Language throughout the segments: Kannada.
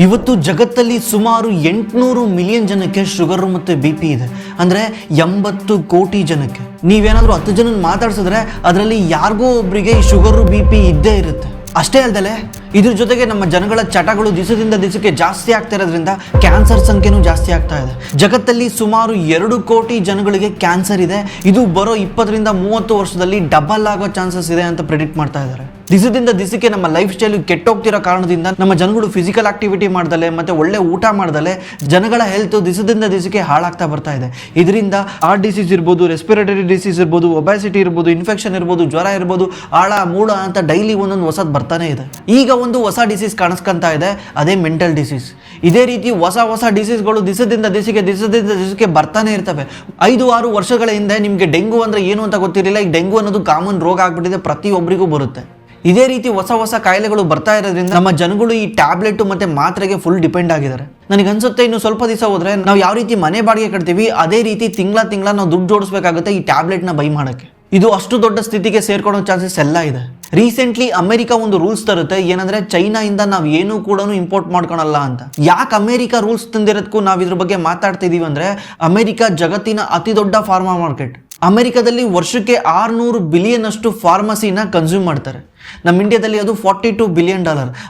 ಇವತ್ತು ಜಗತ್ತಲ್ಲಿ ಸುಮಾರು 800 ಮಿಲಿಯನ್ ಜನಕ್ಕೆ ಶುಗರ್ ಮತ್ತು ಬಿ ಪಿ ಇದೆ. ಅಂದರೆ 80 ಕೋಟಿ ಜನಕ್ಕೆ. ನೀವೇನಾದರೂ 10 ಜನ ಮಾತಾಡ್ಸಿದ್ರೆ ಅದರಲ್ಲಿ ಯಾರಿಗೋ ಒಬ್ಬರಿಗೆ ಈ ಶುಗರು ಬಿ ಪಿ ಇದ್ದೇ ಇರುತ್ತೆ. ಅಷ್ಟೇ ಅಲ್ಲದೆ ಇದ್ರ ಜೊತೆಗೆ ನಮ್ಮ ಜನಗಳ ಚಟಗಳು ದಿವಸದಿಂದ ದಿವಸಕ್ಕೆ ಜಾಸ್ತಿ ಆಗ್ತಾ ಇರೋದ್ರಿಂದ ಕ್ಯಾನ್ಸರ್ ಸಂಖ್ಯೆನೂ ಜಾಸ್ತಿ ಆಗ್ತಾ ಇದೆ. ಜಗತ್ತಲ್ಲಿ ಸುಮಾರು 2 ಕೋಟಿ ಜನಗಳಿಗೆ ಕ್ಯಾನ್ಸರ್ ಇದೆ. ಇದು ಬರೋ 20 ರಿಂದ 30 ವರ್ಷದಲ್ಲಿ ಡಬಲ್ ಆಗೋ ಚಾನ್ಸಸ್ ಇದೆ ಅಂತ ಪ್ರೆಡಿಕ್ಟ್ ಮಾಡ್ತಾ ಇದ್ದಾರೆ. ದಿವಸದಿಂದ ದಿವಸಕ್ಕೆ ನಮ್ಮ ಲೈಫ್ ಸ್ಟೈಲ್ ಕೆಟ್ಟೋಗ್ತಿರೋ ಕಾರಣದಿಂದ ನಮ್ಮ ಜನಗಳು ಫಿಸಿಕಲ್ ಆಕ್ಟಿವಿಟಿ ಮಾಡ್ದಲೆ ಮತ್ತೆ ಒಳ್ಳೆ ಊಟ ಮಾಡ್ದಲೆ ಜನಗಳ ಹೆಲ್ತ್ ದಿವಸದಿಂದ ದಿವಸಕ್ಕೆ ಹಾಳಾಗ್ತಾ ಬರ್ತಾ ಇದೆ. ಇದರಿಂದ ಹಾರ್ಟ್ ಡಿಸೀಸ್ ಇರ್ಬೋದು, ರೆಸ್ಪಿರೇಟರಿ ಡಿಸೀಸ್ ಇರ್ಬೋದು, ಒಬೆಸಿಟಿ ಇರ್ಬೋದು, ಇನ್ಫೆಕ್ಷನ್ ಇರ್ಬೋದು, ಜ್ವರ ಇರ್ಬೋದು, ಆಳ ಮೂಳ ಅಂತ ಡೈಲಿ ಒಂದೊಂದು ಹೊಸದು ಬರ್ತಾನೆ ಇದೆ. ಈಗ ಒಂದು ಹೊಸ ಡಿಸೀಸ್ ಕಾಣಿಸ್ಕೊಂತ ಇದೆ, ಅದೇ ಮೆಂಟಲ್ ಡಿಸೀಸ್. ಇದೇ ರೀತಿ ಹೊಸ ಡಿಸೀಸ್ಗಳು ದಿವಸದಿಂದ ದಿವಸಕ್ಕೆ ಬರ್ತಾನೆ ಇರ್ತವೆ. 5-6 ವರ್ಷಗಳ ಹಿಂದೆ ನಿಮಗೆ ಡೆಂಗು ಅಂದ್ರೆ ಏನು ಅಂತ ಗೊತ್ತಿರಲಿಲ್ಲ. ಈಗ ಡೆಂಗು ಅನ್ನೋದು ಕಾಮನ್ ರೋಗ ಆಗ್ಬಿಟ್ಟಿದೆ, ಪ್ರತಿಯೊಬ್ಬರಿಗೂ ಬರುತ್ತೆ. ಇದೇ ರೀತಿ ಹೊಸ ಕಾಯಿಲೆಗಳು ಬರ್ತಾ ಇರೋದ್ರಿಂದ ನಮ್ಮ ಜನಗಳು ಈ ಟ್ಯಾಬ್ಲೆಟ್ ಮತ್ತೆ ಮಾತ್ರೆಗೆ ಫುಲ್ ಡಿಪೆಂಡ್ ಆಗಿದ್ದಾರೆ. ನನಗನ್ಸುತ್ತೆ ಇನ್ನು ಸ್ವಲ್ಪ ದಿವಸ ಹೋದ್ರೆ ನಾವು ಯಾವ ರೀತಿ ಮನೆ ಬಾಡಿಗೆ ಕಟ್ತೀವಿ ಅದೇ ರೀತಿ ತಿಂಗಳ ನಾವು ದುಡ್ಡು ಜೋಡಿಸ್ಬೇಕಾಗುತ್ತೆ ಈ ಟ್ಯಾಬ್ಲೆಟ್ನ ಬೈ ಮಾಡೋಕ್ಕೆ. ಇದು ಅಷ್ಟು ದೊಡ್ಡ ಸ್ಥಿತಿಗೆ ಸೇರ್ಕೊಳ್ಳೋ ಚಾನ್ಸಸ್ ಎಲ್ಲ ಇದೆ. ರೀಸೆಂಟ್ಲಿ ಅಮೆರಿಕ ಒಂದು ರೂಲ್ಸ್ ತರುತ್ತೆ, ಏನಂದ್ರೆ ಚೈನಾಯಿಂದ ನಾವು ಏನೂ ಕೂಡ ಇಂಪೋರ್ಟ್ ಮಾಡ್ಕೊಳಲ್ಲ ಅಂತ. ಯಾಕೆ ಅಮೆರಿಕ ರೂಲ್ಸ್ ತಂದಿರೋದಕ್ಕೂ ನಾವು ಇದ್ರ ಬಗ್ಗೆ ಮಾತಾಡ್ತಾ ಇದೀವಿ ಅಂದ್ರೆ, ಅಮೆರಿಕ ಜಗತ್ತಿನ ಅತಿ ದೊಡ್ಡ ಫಾರ್ಮಾ ಮಾರ್ಕೆಟ್. ಅಮೆರಿಕದಲ್ಲಿ ವರ್ಷಕ್ಕೆ $600 ಬಿಲಿಯನ್ ಅಷ್ಟು ಫಾರ್ಮಸಿನ ಕನ್ಸ್ಯೂಮ್ ಮಾಡ್ತಾರೆ. ನಮ್ಮ ಇಂಡಿಯಾದಲ್ಲಿ ಅದು $42 ಬಿಲಿಯನ್.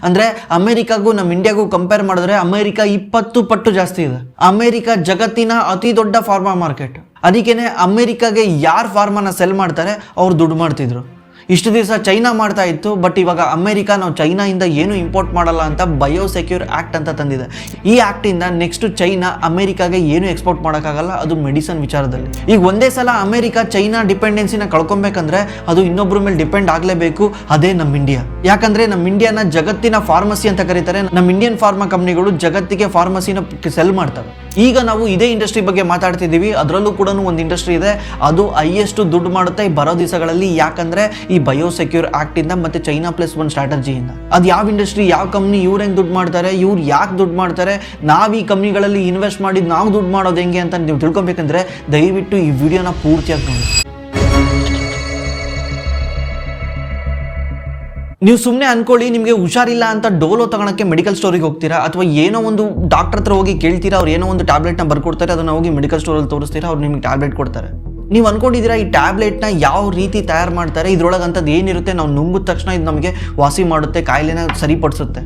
ಅಂದರೆ ಅಮೆರಿಕಾಗೂ ನಮ್ಮ ಇಂಡಿಯಾಗೂ ಕಂಪೇರ್ ಮಾಡಿದ್ರೆ ಅಮೆರಿಕ 20 ಪಟ್ಟು ಜಾಸ್ತಿ ಇದೆ. ಅಮೆರಿಕ ಜಗತ್ತಿನ ಅತಿ ದೊಡ್ಡ ಫಾರ್ಮಾ ಮಾರ್ಕೆಟ್. ಅದಕ್ಕೇನೆ ಅಮೆರಿಕಾಗೆ ಯಾರು ಫಾರ್ಮಾನ ಸೆಲ್ ಮಾಡ್ತಾರೆ ಅವ್ರು ದುಡ್ಡು ಮಾಡ್ತಿದ್ರು. ಇಷ್ಟು ದಿವಸ ಚೈನಾ ಮಾಡ್ತಾ ಇತ್ತು, ಬಟ್ ಇವಾಗ ಅಮೆರಿಕ ನಾವು ಚೈನಾಯಿಂದ ಏನು ಇಂಪೋರ್ಟ್ ಮಾಡಲ್ಲ ಅಂತ ಬಯೋಸೆಕ್ಯೂರ್ ಆ್ಯಕ್ಟ್ ಅಂತ ತಂದಿದೆ. ಈ ಆ್ಯಕ್ಟಿಂದ ನೆಕ್ಸ್ಟ್ ಚೈನಾ ಅಮೆರಿಕಾಗೆ ಏನು ಎಕ್ಸ್ಪೋರ್ಟ್ ಮಾಡೋಕ್ಕಾಗಲ್ಲ, ಅದು ಮೆಡಿಸನ್ ವಿಚಾರದಲ್ಲಿ. ಈಗ ಒಂದೇ ಸಲ ಅಮೆರಿಕ ಚೈನಾ ಡಿಪೆಂಡೆನ್ಸಿನ ಕಳ್ಕೊಬೇಕಂದ್ರೆ ಅದು ಇನ್ನೊಬ್ಬರ ಮೇಲೆ ಡಿಪೆಂಡ್ ಆಗಲೇಬೇಕು, ಅದೇ ನಮ್ಮ ಇಂಡಿಯಾ. ಯಾಕಂದ್ರೆ ನಮ್ಮ ಇಂಡಿಯಾನ ಜಗತ್ತಿನ ಫಾರ್ಮಸಿ ಅಂತ ಕರೀತಾರೆ. ನಮ್ಮ ಇಂಡಿಯನ್ ಫಾರ್ಮಾ ಕಂಪ್ನಿಗಳು ಜಗತ್ತಿಗೆ ಫಾರ್ಮಸಿನ ಸೆಲ್ ಮಾಡ್ತವೆ. ಈಗ ನಾವು ಇದೇ ಇಂಡಸ್ಟ್ರಿ ಬಗ್ಗೆ ಮಾತಾಡ್ತಿದ್ದೀವಿ. ಅದರಲ್ಲೂ ಕೂಡ ಒಂದು ಇಂಡಸ್ಟ್ರಿ ಇದೆ, ಅದು ಹೈಯೆಸ್ಟ್ ದುಡ್ಡು ಮಾಡುತ್ತೆ ಬರೋ ದಿವಸಗಳಲ್ಲಿ. ಯಾಕಂದ್ರೆ ಈ ಬಯೋಸೆಕ್ಯೂರ್ ಆಕ್ಟ್ ಇಂದ ಮತ್ತೆ ಚೈನಾ +1 ಸ್ಟ್ರಾಟಜಿಯಿಂದ. ಅದು ಯಾವ ಇಂಡಸ್ಟ್ರಿ, ಯಾವ ಕಂಪ್ನಿ, ಇವ್ರು ಹೆಂಗೆ ದುಡ್ಡು ಮಾಡ್ತಾರೆ, ಇವ್ರು ಯಾಕೆ ದುಡ್ಡು ಮಾಡ್ತಾರೆ, ನಾವು ಈ ಕಂಪ್ನಿಗಳಲ್ಲಿ ಇನ್ವೆಸ್ಟ್ ಮಾಡಿ ನಾವು ದುಡ್ಡು ಮಾಡೋದು ಹೆಂಗೆ ಅಂತ ನೀವು ತಿಳ್ಕೊಬೇಕಂದ್ರೆ ದಯವಿಟ್ಟು ಈ ವಿಡಿಯೋನ ಪೂರ್ತಿಯಾಗಿ ನೋಡಿ. ನೀವು ಸುಮ್ಮನೆ ಅನ್ಕೊಳ್ಳಿ, ನಿಮಗೆ ಹುಷಾರಿಲ್ಲ ಅಂತ ಡೋಲೋ ತಗೊಳಕ್ಕೆ ಮೆಡಿಕಲ್ ಸ್ಟೋರಿಗೆ ಹೋಗ್ತೀರಾ, ಅಥವಾ ಏನೋ ಒಂದು ಡಾಕ್ಟರ್ ಹತ್ರ ಹೋಗಿ ಕೇಳ್ತೀರಾ, ಅವ್ರು ಏನೋ ಒಂದು ಟ್ಯಾಬ್ಲೆಟ್ನ ಬರ್ಕೊಡ್ತಾರೆ, ಅದನ್ನ ಹೋಗಿ ಮೆಡಿಕಲ್ ಸ್ಟೋರಲ್ಲಿ ತೋರಿಸ್ತೀರಾ, ಅವ್ರು ನಿಮಗೆ ಟ್ಯಾಬ್ಲೆಟ್ ಕೊಡ್ತಾರೆ. ನೀವು ಅನ್ಕೊಂಡಿದ್ದೀರಾ ಈ ಟ್ಯಾಬ್ಲೆಟ್ನ ಯಾವ ರೀತಿ ತಯಾರು ಮಾಡ್ತಾರೆ, ಇದ್ರೊಳಗೆ ಅಂಥದ್ದು ಏನಿರುತ್ತೆ, ನಾವು ನುಂಗಿದ ತಕ್ಷಣ ಇದು ನಮಗೆ ವಾಸಿ ಮಾಡುತ್ತೆ, ಕಾಯಿಲೆನ ಸರಿಪಡಿಸುತ್ತೆ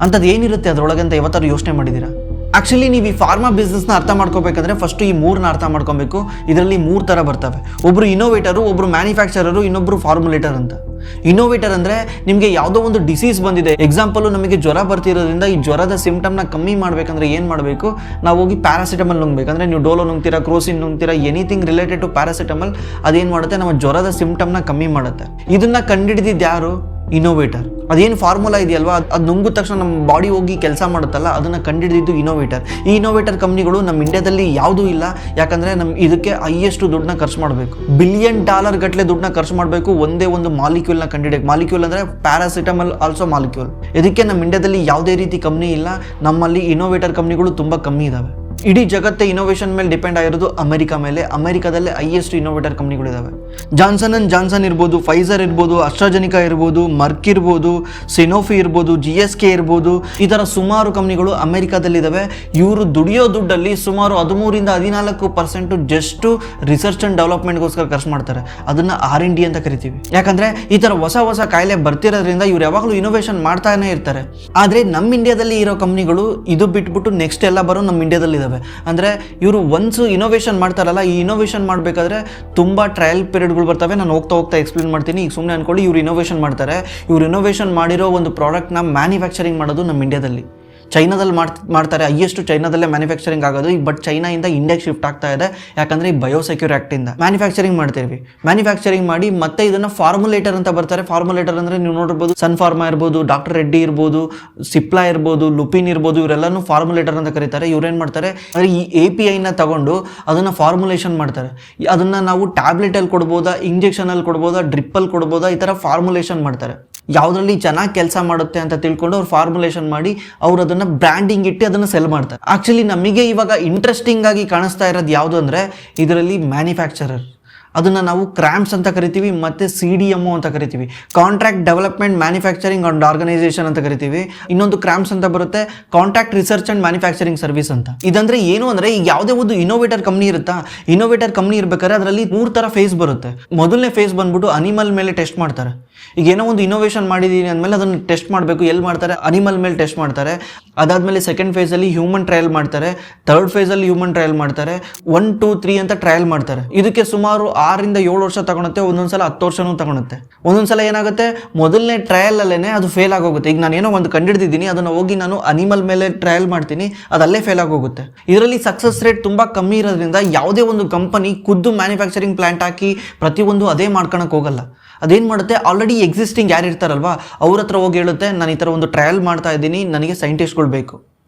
ಅಂಥದ್ದು ಏನಿರುತ್ತೆ ಅದರೊಳಗೆ ಅಂತ ಯಾವತ್ತಾರು ಯೋಚನೆ ಮಾಡಿದ್ದೀರಾ? ಆ್ಯಕ್ಚುಲಿ ನೀವು ಈ ಫಾರ್ಮಾ ಬಿಸ್ನೆಸ್ನ ಅರ್ಥ ಮಾಡ್ಕೋಬೇಕಂದ್ರೆ ಫಸ್ಟ್ ಈ 3ನ ಅರ್ಥ ಮಾಡ್ಕೊಬೇಕು. ಇದರಲ್ಲಿ 3 ಥರ ಬರ್ತವೆ. ಒಬ್ಬರು ಇನೋವೇಟರು, ಒಬ್ಬರು ಮ್ಯಾನುಫ್ಯಾಕ್ಚರರು, ಇನ್ನೊಬ್ಬರು ಫಾರ್ಮುಲೇಟರ್ ಅಂತ. ಇನೋವೇಟರ್ ಅಂದರೆ ನಿಮಗೆ ಯಾವುದೋ ಒಂದು ಡಿಸೀಸ್ ಬಂದಿದೆ, ಎಕ್ಸಾಂಪಲು ನಮಗೆ ಜ್ವರ ಬರ್ತಿರೋದ್ರಿಂದ ಈ ಜ್ವರದ ಸಿಂಪ್ಟಮ್ನ ಕಮ್ಮಿ ಮಾಡಬೇಕಂದ್ರೆ ಏನು ಮಾಡಬೇಕು, ನಾವು ಹೋಗಿ ಪ್ಯಾರಾಸಿಟಮಲ್ ನುಂಗ್ಬೇಕಂದ್ರೆ ನೀವು ಡೋಲೋ ನುಂಗ್ತೀರಾ, ಕ್ರೋಸಿನ್ ನುಂಗ್ತೀರಾ, ಎನಿಥಿಂಗ್ ರಿಲೇಟೆಡ್ ಟು ಪ್ಯಾರಾಸಿಟಮಲ್, ಅದೇನು ಮಾಡುತ್ತೆ, ನಮ್ಮ ಜ್ವರದ ಸಿಂಪ್ಟಮ್ನ ಕಮ್ಮಿ ಮಾಡುತ್ತೆ. ಇದನ್ನ ಕಂಡುಹಿಡಿದಿದ್ದು ಯಾರು? ಇನೋವೇಟರ್. ಅದೇನು ಫಾರ್ಮುಲಾ ಇದೆಯಲ್ವಾ, ಅದು ನುಂಗಿದ ತಕ್ಷಣ ನಮ್ಮ ಬಾಡಿ ಹೋಗಿ ಕೆಲಸ ಮಾಡುತ್ತಲ್ಲ, ಅದನ್ನು ಕಂಡುಹಿಡಿದಿದ್ದು ಇನೋವೇಟರ್. ಈ ಇನೋವೇಟರ್ ಕಂಪ್ನಿಗಳು ನಮ್ಮ ಇಂಡಿಯಾದಲ್ಲಿ ಯಾವುದೂ ಇಲ್ಲ. ಯಾಕಂದರೆ ಇದಕ್ಕೆ ಹೈಯೆಸ್ಟ್ ದುಡ್ಡನ್ನ ಖರ್ಚು ಮಾಡಬೇಕು, $1 ಬಿಲಿಯನ್ ಗಟ್ಟಲೆ ದುಡ್ಡನ್ನ ಖರ್ಚು ಮಾಡಬೇಕು ಒಂದೇ ಒಂದು ಮಾಲಿಕ್ಯೂಲ್ನ ಕಂಡುಹಿಡಿಯಕ್ಕೆ. ಮಾಲಿಕ್ಯೂಲ್ ಅಂದರೆ ಪ್ಯಾರಾಸಿಟಮಲ್ ಆಲ್ಸೋ ಮಾಲಿಕ್ಯೂಲ್. ಇದಕ್ಕೆ ನಮ್ಮ ಇಂಡಿಯಾದಲ್ಲಿ ಯಾವುದೇ ರೀತಿ ಕಂಪ್ನಿ ಇಲ್ಲ. ನಮ್ಮಲ್ಲಿ ಇನೋವೇಟರ್ ಕಂಪ್ನಿಗಳು ತುಂಬ ಕಮ್ಮಿ ಇದ್ದಾವೆ. ಇಡೀ ಜಗತ್ತೇ ಇನೋವೇಷನ್ ಮೇಲೆ ಡಿಪೆಂಡ್ ಆಗಿರೋದು ಅಮೆರಿಕ ಮೇಲೆ. ಅಮೆರಿಕದಲ್ಲೇ ಹೈಯೆಸ್ಟ್ ಇನೋವೇಟರ್ ಕಂಪ್ನಿಗಳಿದ್ದಾವೆ. ಜಾನ್ಸನ್ ಇರ್ಬೋದು, ಫೈಸರ್ ಇರ್ಬೋದು, ಅಸ್ಟ್ರಾಜೆನಿಕಾ ಇರ್ಬೋದು, ಮರ್ಕ್ ಇರ್ಬೋದು, ಸಿನೋಫಿ ಇರ್ಬೋದು, GSK ಇರ್ಬೋದು, ಈ ಥರ ಸುಮಾರು ಕಂಪ್ನಿಗಳು ಅಮೆರಿಕಾದಲ್ಲಿದ್ದಾವೆ. ಇವರು ದುಡಿಯೋ ದುಡ್ಡಲ್ಲಿ ಸುಮಾರು 13 ರಿಂದ 14% ಜಸ್ಟ್ ರಿಸರ್ಚ್ ಆ್ಯಂಡ್ ಡೆವಲಪ್ಮೆಂಟ್ಗೋಸ್ಕರ ಖರ್ಚು ಮಾಡ್ತಾರೆ. ಅದನ್ನು R&D ಅಂತ ಕರಿತೀವಿ. ಯಾಕಂದರೆ ಈ ಥರ ಹೊಸ ಕಾಯಿಲೆ ಬರ್ತಿರೋದ್ರಿಂದ ಇವ್ರು ಯಾವಾಗಲೂ ಇನೋವೇಷನ್ ಮಾಡ್ತಾನೆ ಇರ್ತಾರೆ. ಆದರೆ ನಮ್ಮ ಇಂಡಿಯಾದಲ್ಲಿ ಇರೋ ಕಂಪ್ನಿಗಳು ಇದು ಬಿಟ್ಬಿಟ್ಟು ನೆಕ್ಸ್ಟ್ ಎಲ್ಲ ಬರೋ ನಮ್ಮ ಇಂಡಿಯಾದಲ್ಲಿ ಇದ್ದಾವೆ. ಅಂದರೆ ಇವರು ಒನ್ಸ್ ಇನೋವೇಷನ್ ಮಾಡ್ತಾರಲ್ಲ, ಈ ಇನೋವೇಷನ್ ಮಾಡಬೇಕಾದ್ರೆ ತುಂಬ ಟ್ರಯಲ್ ಪೀರಿಯಡ್ಗಳು ಬರ್ತವೆ. ನಾನು ಹೋಗ್ತಾ ಎಕ್ಸ್ಪ್ಲೇನ್ ಮಾಡ್ತೀನಿ. ಈಗ ಸುಮ್ಮನೆ ಅನ್ಕೊಳ್ಳಿ, ಇವ್ರು ಇನೋವೇಷನ್ ಮಾಡ್ತಾರೆ. ಇವ್ರು ಇನೋವೇಷನ್ ಮಾಡಿರೋ ಒಂದು ಪ್ರಾಡಕ್ಟ್ನ ಮ್ಯಾನುಫ್ಯಾಕ್ಚರಿಂಗ್ ಮಾಡೋದು ನಮ್ಮ ಇಂಡಿಯಾದಲ್ಲಿ. ಚೈನಾದಲ್ಲಿ ಮಾಡ್ತಾರೆ, ಹೈಯೆಸ್ಟ್ ಚೈನಾದಲ್ಲೇ ಮ್ಯಾನುಫ್ಯಾಕ್ಚರಿಂಗ್ ಆಗೋದು. ಬಟ್ ಚೈನಾಯಿಂದ ಇಂಡಿಯಾಗೆ ಶಿಫ್ಟ್ ಆಗ್ತಾ ಇದೆ. ಯಾಕಂದರೆ ಈ ಬಯೋಸೆಕ್ಯೂರ್ ಆ್ಯಕ್ಟಿಂದ ಮ್ಯಾನುಫ್ಯಾಕ್ಚರಿಂಗ್ ಮಾಡ್ತೀವಿ. ಮ್ಯಾನುಫ್ಯಾಕ್ಚರಿಂಗ್ ಮಾಡಿ ಮತ್ತೆ ಇದನ್ನು ಫಾರ್ಮುಲೇಟರ್ ಅಂತ ಬರ್ತಾರೆ. ಫಾರ್ಮುಲೇಟರ್ ಅಂದರೆ ನೀವು ನೋಡಿರ್ಬೋದು, ಸನ್ ಫಾರ್ಮಾ ಇರ್ಬೋದು, ಡಾಕ್ಟರ್ ರೆಡ್ಡಿ ಇರ್ಬೋದು, ಸಿಪ್ಲಾ ಇರ್ಬೋದು, ಲುಪಿನ್ ಇರ್ಬೋದು, ಇವರೆಲ್ಲನೂ ಫಾರ್ಮುಲೇಟರ್ ಅಂತ ಕರೀತಾರೆ. ಇವ್ರೇನು ಮಾಡ್ತಾರೆ ಅಂದರೆ ಈ APIನ ತಗೊಂಡು ಅದನ್ನು ಫಾರ್ಮುಲೇಷನ್ ಮಾಡ್ತಾರೆ. ಅದನ್ನು ನಾವು ಟ್ಯಾಬ್ಲೆಟಲ್ಲಿ ಕೊಡ್ಬೋದಾ, ಇಂಜೆಕ್ಷನಲ್ಲಿ ಕೊಡ್ಬೋದಾ, ಡ್ರಿಪ್ಪಲ್ಲಿ ಕೊಡ್ಬೋದಾ, ಈ ಥರ ಫಾರ್ಮುಲೇಷನ್ ಮಾಡ್ತಾರೆ. ಯಾವುದರಲ್ಲಿ ಚೆನ್ನಾಗಿ ಕೆಲಸ ಮಾಡುತ್ತೆ ಅಂತ ತಿಳ್ಕೊಂಡು ಅವ್ರು ಫಾರ್ಮುಲೇಷನ್ ಮಾಡಿ ಅವ್ರು ಅದನ್ನು ಬ್ರ್ಯಾಂಡಿಂಗ್ ಇಟ್ಟು ಅದನ್ನು ಸೆಲ್ ಮಾಡ್ತಾರೆ. ಆ್ಯಕ್ಚುಲಿ ನಮಗೆ ಇವಾಗ ಇಂಟ್ರೆಸ್ಟಿಂಗ್ ಆಗಿ ಕಾಣಿಸ್ತಾ ಇರೋದು ಯಾವುದು ಅಂದರೆ ಇದರಲ್ಲಿ ಮ್ಯಾನುಫ್ಯಾಕ್ಚರರ್. ಅದನ್ನು ನಾವು ಕ್ರಾಮ್ಸ್ ಅಂತ ಕರಿತೀವಿ ಮತ್ತು CDMO ಅಂತ ಕರಿತೀವಿ, contract development manufacturing and organisation ಅಂತ ಕರಿತೀವಿ. ಇನ್ನೊಂದು ಕ್ರಾಮ್ಸ್ ಅಂತ ಬರುತ್ತೆ, contract research and manufacturing service ಅಂತ. ಇದಂದ್ರೆ ಏನು ಅಂದರೆ ಈಗ ಯಾವುದೇ ಒಂದು ಇನೋವೇಟರ್ ಕಂಪ್ನಿ ಇರುತ್ತಾ, ಇನೋವೇಟರ್ ಕಂಪ್ನಿ ಇರ್ಬೇಕಾದ್ರೆ ಅದರಲ್ಲಿ 3 ಥರ ಫೇಸ್ ಬರುತ್ತೆ. ಮೊದಲನೇ ಫೇಸ್ ಬಂದ್ಬಿಟ್ಟು ಅನಿಮಲ್ ಮೇಲೆ ಟೆಸ್ಟ್ ಮಾಡ್ತಾರೆ. ಈಗ ಏನೋ ಒಂದು ಇನೋವೇಷನ್ ಮಾಡಿದ್ದೀನಿ ಅಂದಮೇಲೆ ಅದನ್ನು ಟೆಸ್ಟ್ ಮಾಡಬೇಕು. ಎಲ್ಲಿ ಮಾಡ್ತಾರೆ? ಅನಿಮಲ್ ಮೇಲೆ ಟೆಸ್ಟ್ ಮಾಡ್ತಾರೆ. ಅದಾದಮೇಲೆ ಸೆಕೆಂಡ್ ಫೇಸಲ್ಲಿ ಹ್ಯೂಮನ್ ಟ್ರಯಲ್ ಮಾಡ್ತಾರೆ. ಥರ್ಡ್ ಫೇಸಲ್ಲಿ ಹ್ಯೂಮನ್ ಟ್ರಯಲ್ ಮಾಡ್ತಾರೆ. 1, 2, 3 ಅಂತ ಟ್ರಯಲ್ ಮಾಡ್ತಾರೆ. ಇದಕ್ಕೆ ಸುಮಾರು 6 ಇಂದ 7 ವರ್ಷ ತಗೊಳುತ್ತೆ, ಒಂದೊಂದ್ಸಲ 10 ವರ್ಷನೂ ತಗೊಳುತ್ತೆ. ಒಂದೊಂದ್ಸಲ ಏನಾಗುತ್ತೆ, ಮೊದಲನೇ ಟ್ರಯಲ್ ಅಲ್ಲೇ ಅದು ಫೇಲ್ ಆಗೋಗುತ್ತೆ. ಈಗ ನಾನು ಏನೋ ಒಂದು ಕಂಡಿಡ್ದಿದ್ದೀನಿ, ಅದನ್ನು ಹೋಗಿ ನಾನು ಅನಿಮಲ್ ಮೇಲೆ ಟ್ರಯಲ್ ಮಾಡ್ತೀನಿ, ಅದಲ್ಲೇ ಫೇಲ್ ಆಗೋಗುತ್ತೆ. ಇದರಲ್ಲಿ ಸಕ್ಸಸ್ ರೇಟ್ ತುಂಬ ಕಮ್ಮಿ ಇರೋದ್ರಿಂದ ಯಾವುದೇ ಒಂದು ಕಂಪನಿ ಖುದ್ದು ಮ್ಯಾನುಫ್ಯಾಕ್ಚರಿಂಗ್ ಪ್ಲಾಂಟ್ ಹಾಕಿ ಪ್ರತಿಯೊಂದು ಅದೇ ಮಾಡ್ಕೊಳಕ್ಕೆ ಹೋಗಲ್ಲ. ಅದೇನು ಮಾಡುತ್ತೆ, ಆಲ್ರೆಡಿ ಎಕ್ಸಿಸ್ಟಿಂಗ್ ಯಾರು ಇರ್ತಾರಲ್ವಾ ಅವ್ರ ಹತ್ರ ಹೋಗಿ ಹೇಳುತ್ತೆ, ನಾನು ಈ ಥರ ಒಂದು ಟ್ರಯಲ್ ಮಾಡ್ತಾ ಇದ್ದೀನಿ, ನನಗೆ ಸೈಂಟಿಸ್ಟ್ಗಳು ಬೇಕು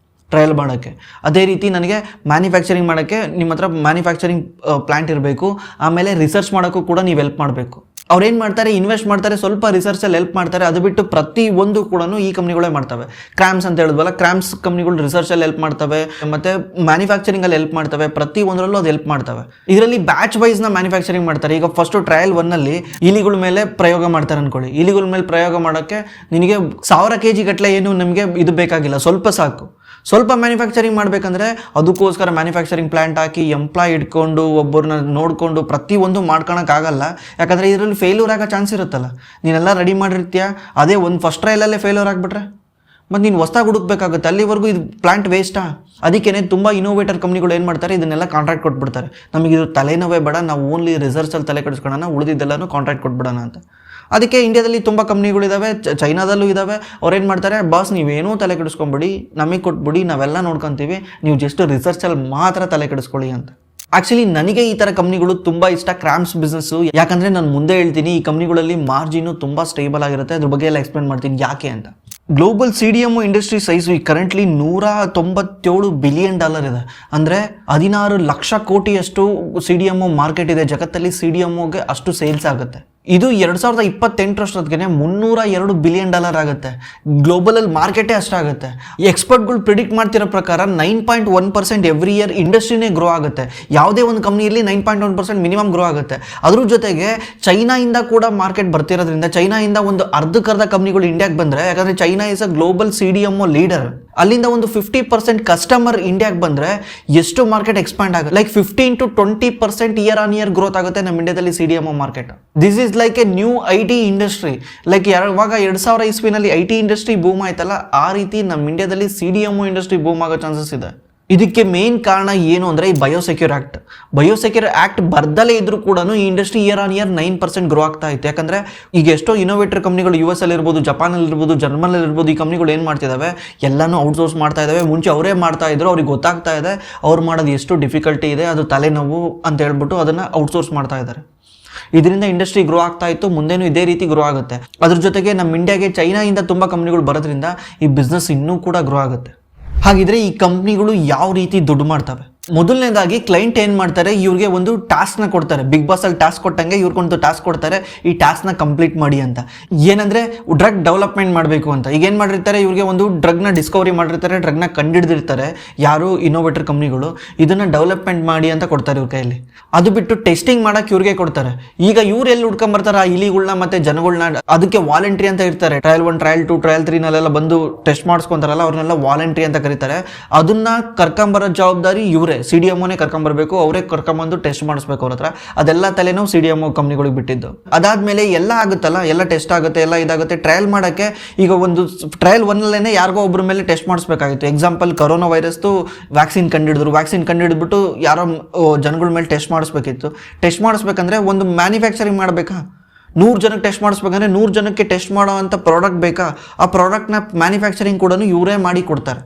ಟ್ರಯಲ್ ಮಾಡೋಕ್ಕೆ. ಅದೇ ರೀತಿ ನನಗೆ ಮ್ಯಾನುಫ್ಯಾಕ್ಚರಿಂಗ್ ಮಾಡೋಕ್ಕೆ ನಿಮ್ಮ ಹತ್ರ ಮ್ಯಾನುಫ್ಯಾಕ್ಚರಿಂಗ್ ಪ್ಲ್ಯಾಂಟ್ ಇರಬೇಕು. ಆಮೇಲೆ ರಿಸರ್ಚ್ ಮಾಡೋಕ್ಕೂ ಕೂಡ ನೀವು ಹೆಲ್ಪ್ ಮಾಡಬೇಕು. ಅವ್ರೇನು ಮಾಡ್ತಾರೆ, ಇನ್ವೆಸ್ಟ್ ಮಾಡ್ತಾರೆ, ಸ್ವಲ್ಪ ರಿಸರ್ಚಲ್ಲಿ ಹೆಲ್ಪ್ ಮಾಡ್ತಾರೆ. ಅದು ಬಿಟ್ಟು ಪ್ರತಿಯೊಂದು ಕೂಡ ಈ ಕಂಪ್ನಿಗಳೇ ಮಾಡ್ತವೆ. ಕ್ರಾಮ್ಸ್ ಅಂತ ಹೇಳಿದ್ವಲ್ಲ, ಕ್ರಾಮ್ಸ್ ಕಂಪ್ನಿಗಳು ರಿಸರ್ಚಲ್ಲಿ ಹೆಲ್ಪ್ ಮಾಡ್ತವೆ ಮತ್ತು ಮ್ಯಾನುಫ್ಯಾಕ್ಚರಿಂಗಲ್ಲಿ ಹೆಲ್ಪ್ ಮಾಡ್ತವೆ. ಪ್ರತಿಯೊಂದರಲ್ಲೂ ಅದು ಹೆಲ್ಪ್ ಮಾಡ್ತವೆ. ಇದರಲ್ಲಿ ಬ್ಯಾಚ್ ವೈಸ್ನ ಮ್ಯಾನುಫ್ಯಾಕ್ಚರಿಂಗ್ ಮಾಡ್ತಾರೆ. ಈಗ ಫಸ್ಟು ಟ್ರಯಲ್ 1ನಲ್ಲಿ ಇಲಿಗಳ ಮೇಲೆ ಪ್ರಯೋಗ ಮಾಡ್ತಾರೆ ಅಂದ್ಕೊಳ್ಳಿ. ಇಲಿಗಳ ಮೇಲೆ ಪ್ರಯೋಗ ಮಾಡೋಕ್ಕೆ ನಿನಗೆ 1000 kg ಗಟ್ಟಲೆ ಏನು ನಮಗೆ ಇದು ಬೇಕಾಗಿಲ್ಲ, ಸ್ವಲ್ಪ ಸಾಕು. ಸ್ವಲ್ಪ ಮ್ಯಾನುಫ್ಯಾಕ್ಚರಿಂಗ್ ಮಾಡಬೇಕಂದ್ರೆ ಅದಕ್ಕೋಸ್ಕರ ಮ್ಯಾನುಫ್ಯಾಕ್ಚರಿಂಗ್ ಪ್ಲ್ಯಾಂಟ್ ಹಾಕಿ ಎಂಪ್ಲಾಯ್ ಇಟ್ಕೊಂಡು ಒಬ್ಬರನ್ನ ನೋಡಿಕೊಂಡು ಪ್ರತಿಯೊಂದು ಮಾಡ್ಕೊಳಕ್ಕಾಗಲ್ಲ. ಯಾಕಂದರೆ ಇದರಲ್ಲಿ ಫೇಲ್ಯೂರ್ ಆಗೋ ಚಾನ್ಸ್ ಇರುತ್ತಲ್ಲ. ನೀನೆಲ್ಲ ರೆಡಿ ಮಾಡಿರ್ತೀಯ, ಅದೇ ಒಂದು ಫಸ್ಟ್ ಟ್ರಯಲಲ್ಲೇ ಫೇಲ್ಯೂರ್ ಆಗಿಬಿಟ್ರೆ ಮತ್ತು ನೀನು ಹೊಸ್ದಾಗಿ ಹುಡುಕ್ಬೇಕಾಗುತ್ತೆ. ಅಲ್ಲಿವರೆಗೂ ಇದು ಪ್ಲ್ಯಾಂಟ್ ವೇಸ್ಟಾ? ಅದಕ್ಕೇ ತುಂಬ ಇನೋವೇಟರ್ ಕಂಪ್ನಿಗಳು ಏನು ಮಾಡ್ತಾರೆ, ಇದನ್ನೆಲ್ಲ ಕಾಂಟ್ರಾಕ್ಟ್ ಕೊಟ್ಬಿಡ್ತಾರೆ. ನಮಗೆ ಇದು ತಲೆನೋವೇ ಬೇಡ, ನಾವು ಓನ್ಲಿ ರಿಸರ್ಚಲ್ಲಿ ತಲೆ ಕೆಡಿಸ್ಕೊಳ್ಳೋಣ, ಉಳಿದಿದ್ದೆಲ್ಲನೂ ಕಾಂಟ್ರಾಕ್ಟ್ ಕೊಟ್ಬಿಡೋಣ ಅಂತ. ಅದಕ್ಕೆ ಇಂಡಿಯಾದಲ್ಲಿ ತುಂಬ ಕಂಪ್ನಿಗಳಿದ್ದಾವೆ, ಚೈನಾದಲ್ಲೂ ಇದ್ದಾವೆ. ಅವ್ರೇನು ಮಾಡ್ತಾರೆ, ಬಾಸ್ ನೀವೇನೂ ತಲೆ ಕೆಡಿಸ್ಕೊಂಬಿಡಿ, ನಮಗೆ ಕೊಟ್ಬಿಡಿ, ನಾವೆಲ್ಲ ನೋಡ್ಕೊತೀವಿ, ನೀವು ಜಸ್ಟ್ ರಿಸರ್ಚಲ್ಲಿ ಮಾತ್ರ ತಲೆ ಕೆಡಿಸ್ಕೊಳ್ಳಿ ಅಂತ. ಆ್ಯಕ್ಚುಲಿ ನನಗೆ ಈ ಥರ ಕಂಪ್ನಿಗಳು ತುಂಬ ಇಷ್ಟ, ಕ್ರಾಮ್ಸ್ ಬಿಸ್ನೆಸ್ಸು. ಯಾಕಂದರೆ ನಾನು ಮುಂದೆ ಹೇಳ್ತೀನಿ, ಈ ಕಂಪ್ನಿಗಳಲ್ಲಿ ಮಾರ್ಜಿನು ತುಂಬ ಸ್ಟೇಬಲ್ ಆಗಿರುತ್ತೆ. ಅದ್ರ ಬಗ್ಗೆ ಎಲ್ಲ ಎಕ್ಸ್ಪ್ಲೇನ್ ಮಾಡ್ತೀನಿ ಯಾಕೆ ಅಂತ. Global CDMO industry size currently $197 billion ಇದೆ. ಅಂದರೆ 16 ಲಕ್ಷ ಕೋಟಿಯಷ್ಟು CDMO ಮಾರ್ಕೆಟ್ ಇದೆ ಜಗತ್ತಲ್ಲಿ. CDMOಗೆ ಅಷ್ಟು ಸೇಲ್ಸ್ ಆಗುತ್ತೆ. ಇದು 2028 $302 ಬಿಲಿಯನ್ ಆಗುತ್ತೆ. ಗ್ಲೋಬಲಲ್ಲಿ ಮಾರ್ಕೆಟೇ ಅಷ್ಟಾಗುತ್ತೆ. ಎಕ್ಸ್ಪರ್ಟ್ಗಳು ಪ್ರಿಡಿಕ್ಟ್ ಮಾಡ್ತಿರೋ ಪ್ರಕಾರ 9.1% ಎವ್ರಿ ಇಯರ್ ಇಂಡಸ್ಟ್ರಿನೇ ಗ್ರೋ ಆಗುತ್ತೆ. ಯಾವುದೇ ಒಂದು ಕಂಪ್ನಿಯಲ್ಲಿ 9.1% ಮಿನಿಮಮ್ ಗ್ರೋ ಆಗುತ್ತೆ. ಅದ್ರ ಜೊತೆಗೆ ಚೈನಾಯಿಂದ ಕೂಡ ಮಾರ್ಕೆಟ್ ಬರ್ತಿರೋದ್ರಿಂದ ಚೈನಾಯಿಂದ ಒಂದು ಅರ್ಧಕ್ಕರ್ಧ ಕಂಪ್ನಿಗಳು ಇಂಡಿಯಾಗೆ ಬಂದರೆ, ಯಾಕಂದರೆ China is a global CDMO leader, ಅಲ್ಲಿಂದ ಒಂದು 50% ಕಸ್ಟಮರ್ ಇಂಡಿಯಾಗೆ ಬಂದರೆ ಎಷ್ಟು ಮಾರ್ಕೆಟ್ ಎಕ್ಸ್ಪ್ಯಾಂಡ್ ಆಗುತ್ತೆ. Like 15 to 20% year on year growth ಆಗುತ್ತೆ ನಮ್ಮ ಇಂಡಿಯಾದಲ್ಲಿ CDMO market. This is like A new IT industry. Like ಇವಾಗ 2000 ಇಸ್ವಿನಲ್ಲಿ IT ಇಂಡಸ್ಟ್ರಿ ಬೂಮ್ ಆಯ್ತಲ್ಲ, ಆ ರೀತಿ ನಮ್ಮ ಇಂಡಿಯಾದಲ್ಲಿ CDMO ಇಂಡಸ್ಟ್ರಿ ಬೂಮ್ ಆಗೋ ಚಾನ್ಸಸ್ ಇದೆ. ಇದಕ್ಕೆ ಮೇನ್ ಕಾರಣ ಏನು ಅಂದರೆ ಈ ಬಯೋಸೆಕ್ಯೂರ್ ಆ್ಯಕ್ಟ್ ಬರ್ದಲೇ ಇದ್ರೂ ಕೂಡ ಈ industry year on year 9% grow ಆಗ್ತಾ ಇತ್ತು. ಯಾಕಂದರೆ ಈಗ ಎಷ್ಟೋ ಇನೋವೇಟರ್ ಕಂಪ್ನಿಗಳು US ಅಲ್ಲಿರ್ಬೋದು, ಜಪಾನಲ್ಲಿರ್ಬೋದು, ಜರ್ಮನಲ್ಲಿರ್ಬೋದು, ಈ ಕಂಪ್ನಿಗಳು ಏನು ಮಾಡ್ತಿದ್ದಾವೆ, ಎಲ್ಲನೂ ಔಟ್ಸೋರ್ಸ್ ಮಾಡ್ತಾ ಇದ್ದಾವೆ. ಮುಂಚೆ ಅವರೇ ಮಾಡ್ತಾ ಇದ್ರು, ಅವ್ರಿಗೆ ಗೊತ್ತಾಗ್ತಾ ಇದೆ ಅವ್ರು ಮಾಡೋದು ಎಷ್ಟು ಡಿಫಿಕಲ್ಟಿ ಇದೆ, ಅದು ತಲೆನೋವು ಅಂತ ಹೇಳ್ಬಿಟ್ಟು ಅದನ್ನು ಔಟ್ಸೋರ್ಸ್ ಮಾಡ್ತಾ ಇದ್ದಾರೆ. ಇದರಿಂದ ಇಂಡಸ್ಟ್ರಿ ಗ್ರೋ ಆಗ್ತಾ ಇತ್ತು, ಮುಂದೇನು ಇದೇ ರೀತಿ ಗ್ರೋ ಆಗುತ್ತೆ. ಅದ್ರ ಜೊತೆಗೆ ನಮ್ಮ ಇಂಡಿಯಾಗೆ ಚೈನಾಯಿಂದ ತುಂಬ ಕಂಪ್ನಿಗಳು ಬರೋದ್ರಿಂದ ಈ ಬಿಸ್ನೆಸ್ ಇನ್ನೂ ಕೂಡ ಗ್ರೋ ಆಗುತ್ತೆ. ಹಾಗಿದ್ರೆ ಈ ಕಂಪ್ನಿಗಳು ಯಾವ ರೀತಿ ದುಡ್ಡು ಮಾಡ್ತವೆ? ಮೊದಲನೇದಾಗಿ ಕ್ಲೈಂಟ್ ಏನು ಮಾಡ್ತಾರೆ, ಇವ್ರಿಗೆ ಒಂದು ಟಾಸ್ಕ್ನ ಕೊಡ್ತಾರೆ. ಬಿಗ್ ಬಾಸಲ್ಲಿ ಟಾಸ್ಕ್ ಕೊಟ್ಟಂಗೆ ಇವ್ರಿಗೊಂದು ಟಾಸ್ಕ್ ಕೊಡ್ತಾರೆ, ಈ ಟಾಸ್ಕ್ನ ಕಂಪ್ಲೀಟ್ ಮಾಡಿ ಅಂತ. ಏನಂದರೆ ಡ್ರಗ್ ಡೆವಲಪ್ಮೆಂಟ್ ಮಾಡಬೇಕು ಅಂತ. ಈಗ ಏನು ಮಾಡಿರ್ತಾರೆ, ಇವ್ರಿಗೆ ಒಂದು ಡ್ರಗ್ನ ಡಿಸ್ಕವರಿ ಮಾಡಿರ್ತಾರೆ, ಡ್ರಗ್ನ ಕಂಡಿಡ್ದಿರ್ತಾರೆ ಯಾರು ಇನೋವೇಟರ್ ಕಂಪ್ನಿಗಳು. ಇದನ್ನು ಡೆವಲಪ್ಮೆಂಟ್ ಮಾಡಿ ಅಂತ ಕೊಡ್ತಾರೆ ಇವ್ರ ಕೈಯಲ್ಲಿ. ಅದು ಬಿಟ್ಟು ಟೆಸ್ಟಿಂಗ್ ಮಾಡೋಕ್ಕೆ ಇವ್ರಿಗೆ ಕೊಡ್ತಾರೆ. ಈಗ ಇವ್ರು ಎಲ್ಲಿ ಹುಡ್ಕೊಂಬರ್ತಾರೆ ಆ ಇಲಿಗಳನ್ನ ಮತ್ತು ಜನಗಳನ್ನ, ಅದಕ್ಕೆ ವಾಲಂಟ್ರಿ ಅಂತ ಇರ್ತಾರೆ. ಟ್ರಯಲ್ 1, ಟ್ರಯಲ್ 2, ಟ್ರಯಲ್ 3ನಲ್ಲೆಲ್ಲ ಬಂದು ಟೆಸ್ಟ್ ಮಾಡಿಸ್ಕೊಂತಾರಲ್ಲ, ಅವ್ರನ್ನೆಲ್ಲ ವಾಲಂಟ್ರಿ ಅಂತ ಕರೀತಾರೆ. ಅದನ್ನ ಕರ್ಕೊಂಬರೋ ಜವಾಬ್ದಾರಿ ಇವರೇ, CDMOನೇ ಕರ್ಕೊಂಬರ್ಬೇಕು, ಅವರೇ ಕರ್ಕೊಂಬಂದು ಟೆಸ್ಟ್ ಮಾಡಿಸ್ಬೇಕು ಅವ್ರ ಹತ್ರ. ಅದೆಲ್ಲ ತಲೆನೂ CDMO ಕಂಪ್ನಿಗಳಿಗೆ ಬಿಟ್ಟಿದ್ದು. ಅದಾದಮೇಲೆ ಎಲ್ಲ ಆಗುತ್ತಲ್ಲ, ಎಲ್ಲ ಟೆಸ್ಟ್ ಆಗುತ್ತೆ, ಎಲ್ಲ ಇದಾಗುತ್ತೆ. ಟ್ರಯಲ್ ಮಾಡೋಕ್ಕೆ ಈಗ ಒಂದು ಟ್ರಯಲ್ 1ನಲ್ಲೇ ಯಾರಿಗೋ ಒಬ್ಬರ ಮೇಲೆ ಟೆಸ್ಟ್ ಮಾಡಿಸ್ಬೇಕಾಗಿತ್ತು. ಎಕ್ಸಾಂಪಲ್ ಕೊರೋನಾ ವೈರಸ್ದು ವ್ಯಾಕ್ಸಿನ್ ಕಂಡಿಡಿದ್ರು. ವ್ಯಾಕ್ಸಿನ್ ಕಂಡಿಡ್ಬಿಟ್ಟು ಯಾರೋ ಜನಗಳ ಮೇಲೆ ಟೆಸ್ಟ್ ಮಾಡಿಸ್ಬೇಕಿತ್ತು. ಟೆಸ್ಟ್ ಮಾಡಿಸ್ಬೇಕಂದ್ರೆ ಒಂದು ಮ್ಯಾನುಫ್ಯಾಕ್ಚರಿಂಗ್ ಮಾಡಬೇಕಾ? 100 ಜನಕ್ಕೆ ಟೆಸ್ಟ್ ಮಾಡಿಸ್ಬೇಕಂದ್ರೆ 100 ಜನಕ್ಕೆ ಟೆಸ್ಟ್ ಮಾಡೋ ಅಂಥ ಪ್ರಾಡಕ್ಟ್ ಬೇಕಾ? ಆ ಪ್ರಾಡಕ್ಟ್ನ ಮ್ಯಾನುಫ್ಯಾಕ್ಚರಿಂಗ್ ಕೂಡ ಇವರೇ ಮಾಡಿ ಕೊಡ್ತಾರೆ.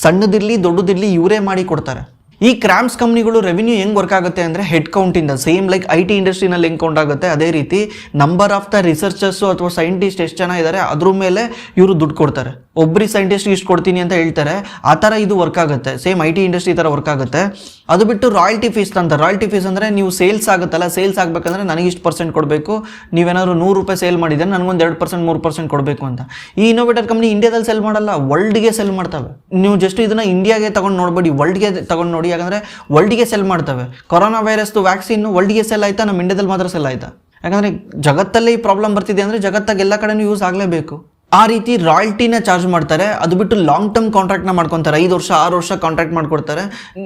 ಸಣ್ಣದಿರಲಿ ದೊಡ್ಡದಿರಲಿ ಇವರೇ ಮಾಡಿ ಕೊಡ್ತಾರೆ. ಈ ಕ್ರಾಮ್ಸ್ ಕಂಪ್ನಿಗಳು ರೆವಿನ್ಯೂ ಹೆಂಗೆ ವರ್ಕ್ ಆಗುತ್ತೆ ಅಂದರೆ ಹೆಡ್ ಕೌಂಟಿಂದ, ಸೇಮ್ ಲೈಕ್ IT ಇಂಡಸ್ಟ್ರಿನಲ್ಲಿ ಹೆಂಗೆ ಕೌಂಟ್ ಆಗುತ್ತೆ ಅದೇ ರೀತಿ ನಂಬರ್ ಆಫ್ ದ ರಿಸರ್ಚರ್ಸು ಅಥವಾ ಸೈಂಟಿಸ್ಟ್ ಎಷ್ಟು ಜನ ಇದ್ದಾರೆ ಅದ್ರ ಮೇಲೆ ಇವರು ದುಡ್ಡು ಕೊಡ್ತಾರೆ. ಒಬ್ಬರಿ ಸೈಂಟಿಸ್ಟ್ಗೆ ಇಷ್ಟು ಕೊಡ್ತೀನಿ ಅಂತ ಹೇಳ್ತಾರೆ, ಆ ಥರ ಇದು ವರ್ಕ್ ಆಗುತ್ತೆ. ಸೇಮ್ IT ಇಂಡಸ್ಟ್ರಿ ಥರ ವರ್ಕ್ ಆಗುತ್ತೆ. ಅದು ಬಿಟ್ಟು ರಾಯಲ್ಟಿ ಫೀಸ್ ಅಂತ. ರಾಯಲ್ಟಿ ಫೀಸ್ ಅಂದರೆ ನೀವು ಸೇಲ್ಸ್ ಆಗುತ್ತಲ್ಲ, ಸೇಲ್ಸ್ ಆಗಬೇಕಂದ್ರೆ ನನಗೆ ಇಷ್ಟು % ಕೊಡಬೇಕು, ನೀವೇನಾದ್ರು ₹100 ಸೇಲ್ ಮಾಡಿದರೆ ನನಗೊಂದು 2%, 3% ಕೊಡಬೇಕು ಅಂತ. ಈ ಇನೋವೇಟರ್ ಕಂಪ್ನಿ ಇಂಡಿಯಾದಲ್ಲಿ ಸೆಲ್ ಮಾಡಲ್ಲ, ವರ್ಲ್ಡ್ಗೆ ಸೆಲ್ ಮಾಡ್ತವೆ. ನೀವು ಜಸ್ಟ್ ಇದನ್ನು ಇಂಡಿಯಾಗೆ ತೊಗೊಂಡು ನೋಡ್ಬೇಡಿ, ವರ್ಲ್ಡ್ಗೆ ತೊಗೊಂಡು ನೋಡಿ. ಯಾಕಂದರೆ ವರ್ಲ್ಡಿಗೆ ಸೆಲ್ ಮಾಡ್ತವೆ. ಕೊರೋನಾ ವೈರಸ್ದು ವ್ಯಾಕ್ಸಿನ್ ವರ್ಲ್ಡಿಗೆ ಸೆಲ್ ಆಯಿತಾ, ನಮ್ಮ ಇಂಡಿಯಾದಲ್ಲಿ ಮಾತ್ರ ಸೆಲ್ ಆಯಿತಾ? ಯಾಕಂದರೆ ಜಗತ್ತಲ್ಲಿ ಈ ಪ್ರಾಬ್ಲಮ್ ಬರ್ತಿದೆ ಅಂದರೆ ಜಗತ್ತಾಗ ಎಲ್ಲ ಕಡೆನೂ ಯೂಸ್ ಆಗಲೇಬೇಕು. ಆ ರೀತಿ ರಾಯಲ್ಟಿನ ಚಾರ್ಜ್ ಮಾಡ್ತಾರೆ. ಅದು ಬಿಟ್ಟು ಲಾಂಗ್ ಟರ್ಮ್ ಕಾಂಟ್ರಾಕ್ಟ್ನ ಮಾಡ್ಕೊತಾರೆ, 5 ವರ್ಷ 6 ವರ್ಷ ಕಾಂಟ್ರಾಕ್ಟ್ ಮಾಡ್ಕೊಡ್ತಾರೆ.